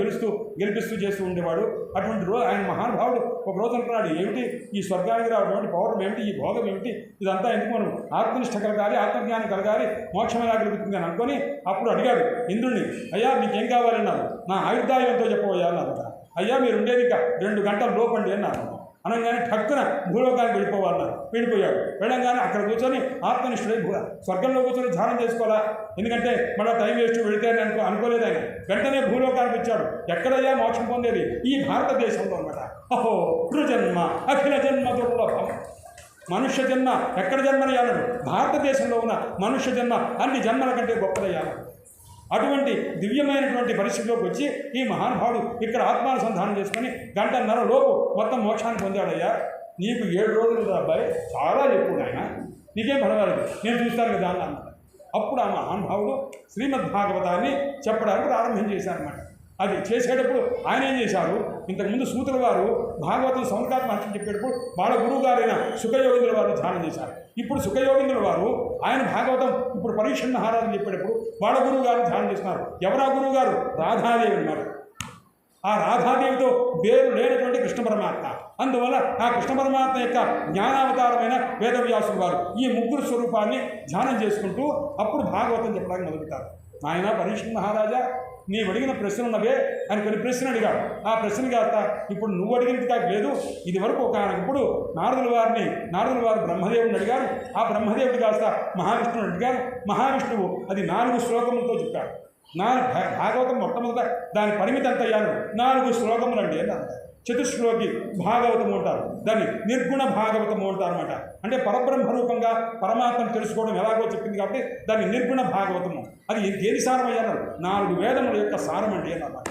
గెలిపిస్తూ చేస్తూ ఉండేవాడు. అటువంటి రోజు ఆయన మహానుభావుడు ఒక రోజు అంటున్నాడు, ఏమిటి ఈ స్వర్గానికి రావడం పౌరం ఏమిటి, ఈ భోగం ఏమిటి, ఇదంతా ఎందుకు మనం ఆత్మనిష్ట కలగాలి, ఆత్మజ్ఞానం కలగాలి, మోక్షం ఎలా కలుగుతుంది అని అనుకొని అప్పుడు అడిగాడు ఇంద్రుడిని, అయ్యా మీకేం కావాలన్నారు. నా ఆయుర్దాయం ఎంతో చెప్పబోయా అన్నారు. అయ్యా మీరు ఉండేది ఇంకా 2 గంటల లోపండి అన్నారు. అనగానే ఠక్కున భూలోకానికి వెళ్ళిపోయాడు. వెళ్ళంగానే అక్కడ కూర్చొని ఆత్మనిష్ఠుడై స్వర్గంలో కూర్చొని ధ్యానం చేసుకోవాలా, ఎందుకంటే మళ్ళీ టైం వేస్ట్ వెళితే అని అనుకోలేదు ఆయన. వెంటనే భూలోకానికి వచ్చాడు. ఎక్కడయ్యా మోక్షం పొందేది? ఈ భారతదేశంలో అన్నమాట. అహో కృజన్మ అఖిల జన్మ దుర్లభం. మనుష్య జన్మ ఎక్కడ జన్మనయ్యాడు? భారతదేశంలో ఉన్న మనుష్య జన్మ అన్ని జన్మల కంటే గొప్పదయ్యాడు. అటువంటి దివ్యమైనటువంటి పరిస్థితిలోకి వచ్చి ఈ మహానుభావుడు ఇక్కడ ఆత్మానుసంధానం చేసుకొని గంటన్నర లోపు మొత్తం మోక్షాన్ని పొందాడయ్యా. నీకు 7 రోజులు అబ్బాయి, చాలా ఎక్కువ ఆయన, నీకేం పర్వాలేదు, నేను చూస్తాను కదా అన్నమాట. అప్పుడు ఆ మహానుభావుడు శ్రీమద్భాగవతాన్ని చెప్పడానికి ప్రారంభం చేశారన్నమాట. అది చేసేటప్పుడు ఆయన ఏం చేశారు, ఇంతకుముందు సూతుల వారు భాగవతం సౌనకాత్మ మహర్షి చెప్పేటప్పుడు వాళ్ళ గురువు గారైన సుఖయోగింద్రుల వారిని ధ్యానం చేశారు. ఇప్పుడు సుఖయోగింద్రుల వారు ఆయన భాగవతం ఇప్పుడు పరీక్ష మహారాజు చెప్పేటప్పుడు వాళ్ళ గురువు గారిని ధ్యానం చేస్తున్నారు. ఎవరా గురువు గారు? రాధాదేవి ఉన్నారు. ఆ రాధాదేవితో వేరు లేనటువంటి కృష్ణ పరమాత్మ. అందువల్ల ఆ కృష్ణ పరమాత్మ యొక్క జ్ఞానావతారమైన వేదవ్యాసులు వారు ఈ ముగ్గురు స్వరూపాన్ని ధ్యానం చేసుకుంటూ అప్పుడు భాగవతం చెప్పడానికి మొదలుపెట్టారు. ఆయన పరీక్ష మహారాజా, నీవు అడిగిన ప్రశ్నలు ఉన్నవే అని కొన్ని ప్రశ్నలు అడిగాడు. ఆ ప్రశ్న కాస్త ఇప్పుడు నువ్వు అడిగినది కాక లేదు. ఇది వరకు ఇప్పుడు నారదుల వారు బ్రహ్మదేవుని అడిగారు. ఆ బ్రహ్మదేవుడు కాస్త మహావిష్ణువుని అడిగారు. మహావిష్ణువు అది 4 శ్లోకములతో చెప్పాడు. భాగవతం మొట్టమొదట దాని పరిమితి ఎంత అయ్యాను? 4 శ్లోకములండి అని అంటారు. చతుశ్లోకి భాగవతము అంటారు, దాన్ని నిర్గుణ భాగవతము అంటారు అనమాట. అంటే పరబ్రహ్మ రూపంగా పరమాత్మను తెలుసుకోవడం ఎలాగో చెప్పింది కాబట్టి దాన్ని నిర్గుణ భాగవతము. అది దేని సారం అయ్యారు? 4 వేదముల యొక్క సారం అండి అన్నమాట.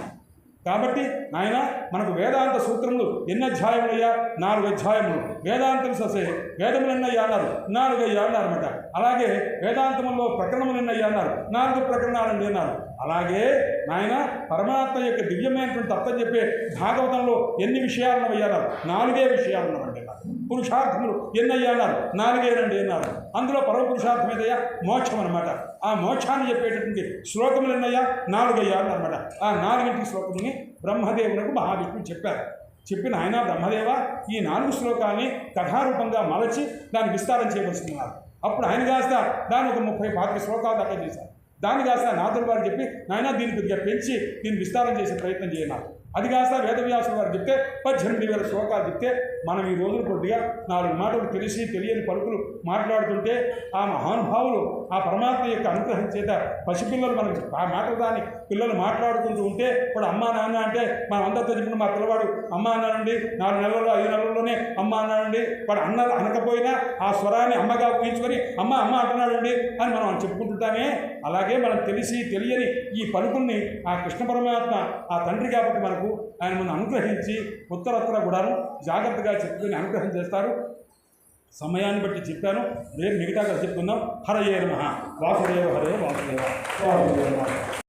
కాబట్టి నాయన మనకు వేదాంత సూత్రములు ఎన్ని అధ్యాయములయ్యా? 4 అధ్యాయములు. వేదాంతం ససే వేదములు ఎన్నయ్యా అన్నారు? 4 అయ్యా అన్నారు అనమాట. అలాగే వేదాంతములో ప్రకరణములు ఎన్నయ్యా అన్నారు? 4 ప్రకరణాలండి అన్నారు. అలాగే నాయన పరమాత్మ యొక్క దివ్యమైనటువంటి తత్వం చెప్పే భాగవతంలో ఎన్ని విషయాలను అయ్యారు? 4 విషయాలు ఉన్నారండి అన్నారు. పురుషార్థములు ఎన్నయ్యా అన్నారు? 4 అన్నారు. అందులో పరమ పురుషార్థం ఏదయ్యా? మోక్షం అనమాట. ఆ మోక్షాన్ని చెప్పేటటువంటి శ్లోకములు ఎన్నయ్యా? 4 అయ్యారు అనమాట. ఆ 4 శ్లోకముని బ్రహ్మదేవునకు మహావిష్ణువు చెప్పారు. చెప్పిన ఆయన బ్రహ్మదేవ ఈ 4 శ్లోకాన్ని కథారూపంగా మలచి దాన్ని విస్తారం చేయవలసిందన్నారు. అప్పుడు ఆయన కాస్త దాన్ని ఒక 30-40 శ్లోకాలు దాకా చేశారు. దాన్ని కాస్త నారదుల వారు చెప్పి నాయన దీన్ని కొద్దిగా పెంచి దీన్ని విస్తారం చేసే ప్రయత్నం చేయన్నారు. అది కాస్త వేదవ్యాసుల వారు చెప్తే 18,000 శ్లోకాలు చెప్తే మనం ఈ రోజులు కొద్దిగా 4 మాటలు తెలియని పలుకులు మాట్లాడుతుంటే ఆ మహానుభావులు ఆ పరమాత్మ యొక్క అనుగ్రహం చేత పసిపిల్లలు మనకు ఆ మాటలు దాన్ని పిల్లలు మాట్లాడుకుంటూ ఉంటే ఇప్పుడు అమ్మా నాన్న అంటే మనం అందరితో చెప్పిన మా పిల్లవాడు అమ్మ అన్నాడండి, 4 నెలల్లో 5 నెలల్లోనే అమ్మ అన్నాడండి, వాడు అనకపోయినా ఆ స్వరాన్ని అమ్మగా ఊహించుకొని అమ్మ అంటున్నాడండి అని మనం చెప్పుకుంటుంటామే. అలాగే మనం తెలియని ఈ పలుకుల్ని ఆ కృష్ణ పరమాత్మ ఆ తండ్రి కాబట్టి మనకు ఆయన మనం అనుగ్రహించి ఉత్తరత్తర కూడాను జాగ్రత్తగా చెప్పుకొని అనుగ్రహం చేస్తారు. సమయాన్ని బట్టి చెప్పాను. రేపు మిగతాగా చెప్పుకుందాం. హరయే నమః. వాసుదేవ హరే వాసుదేవ.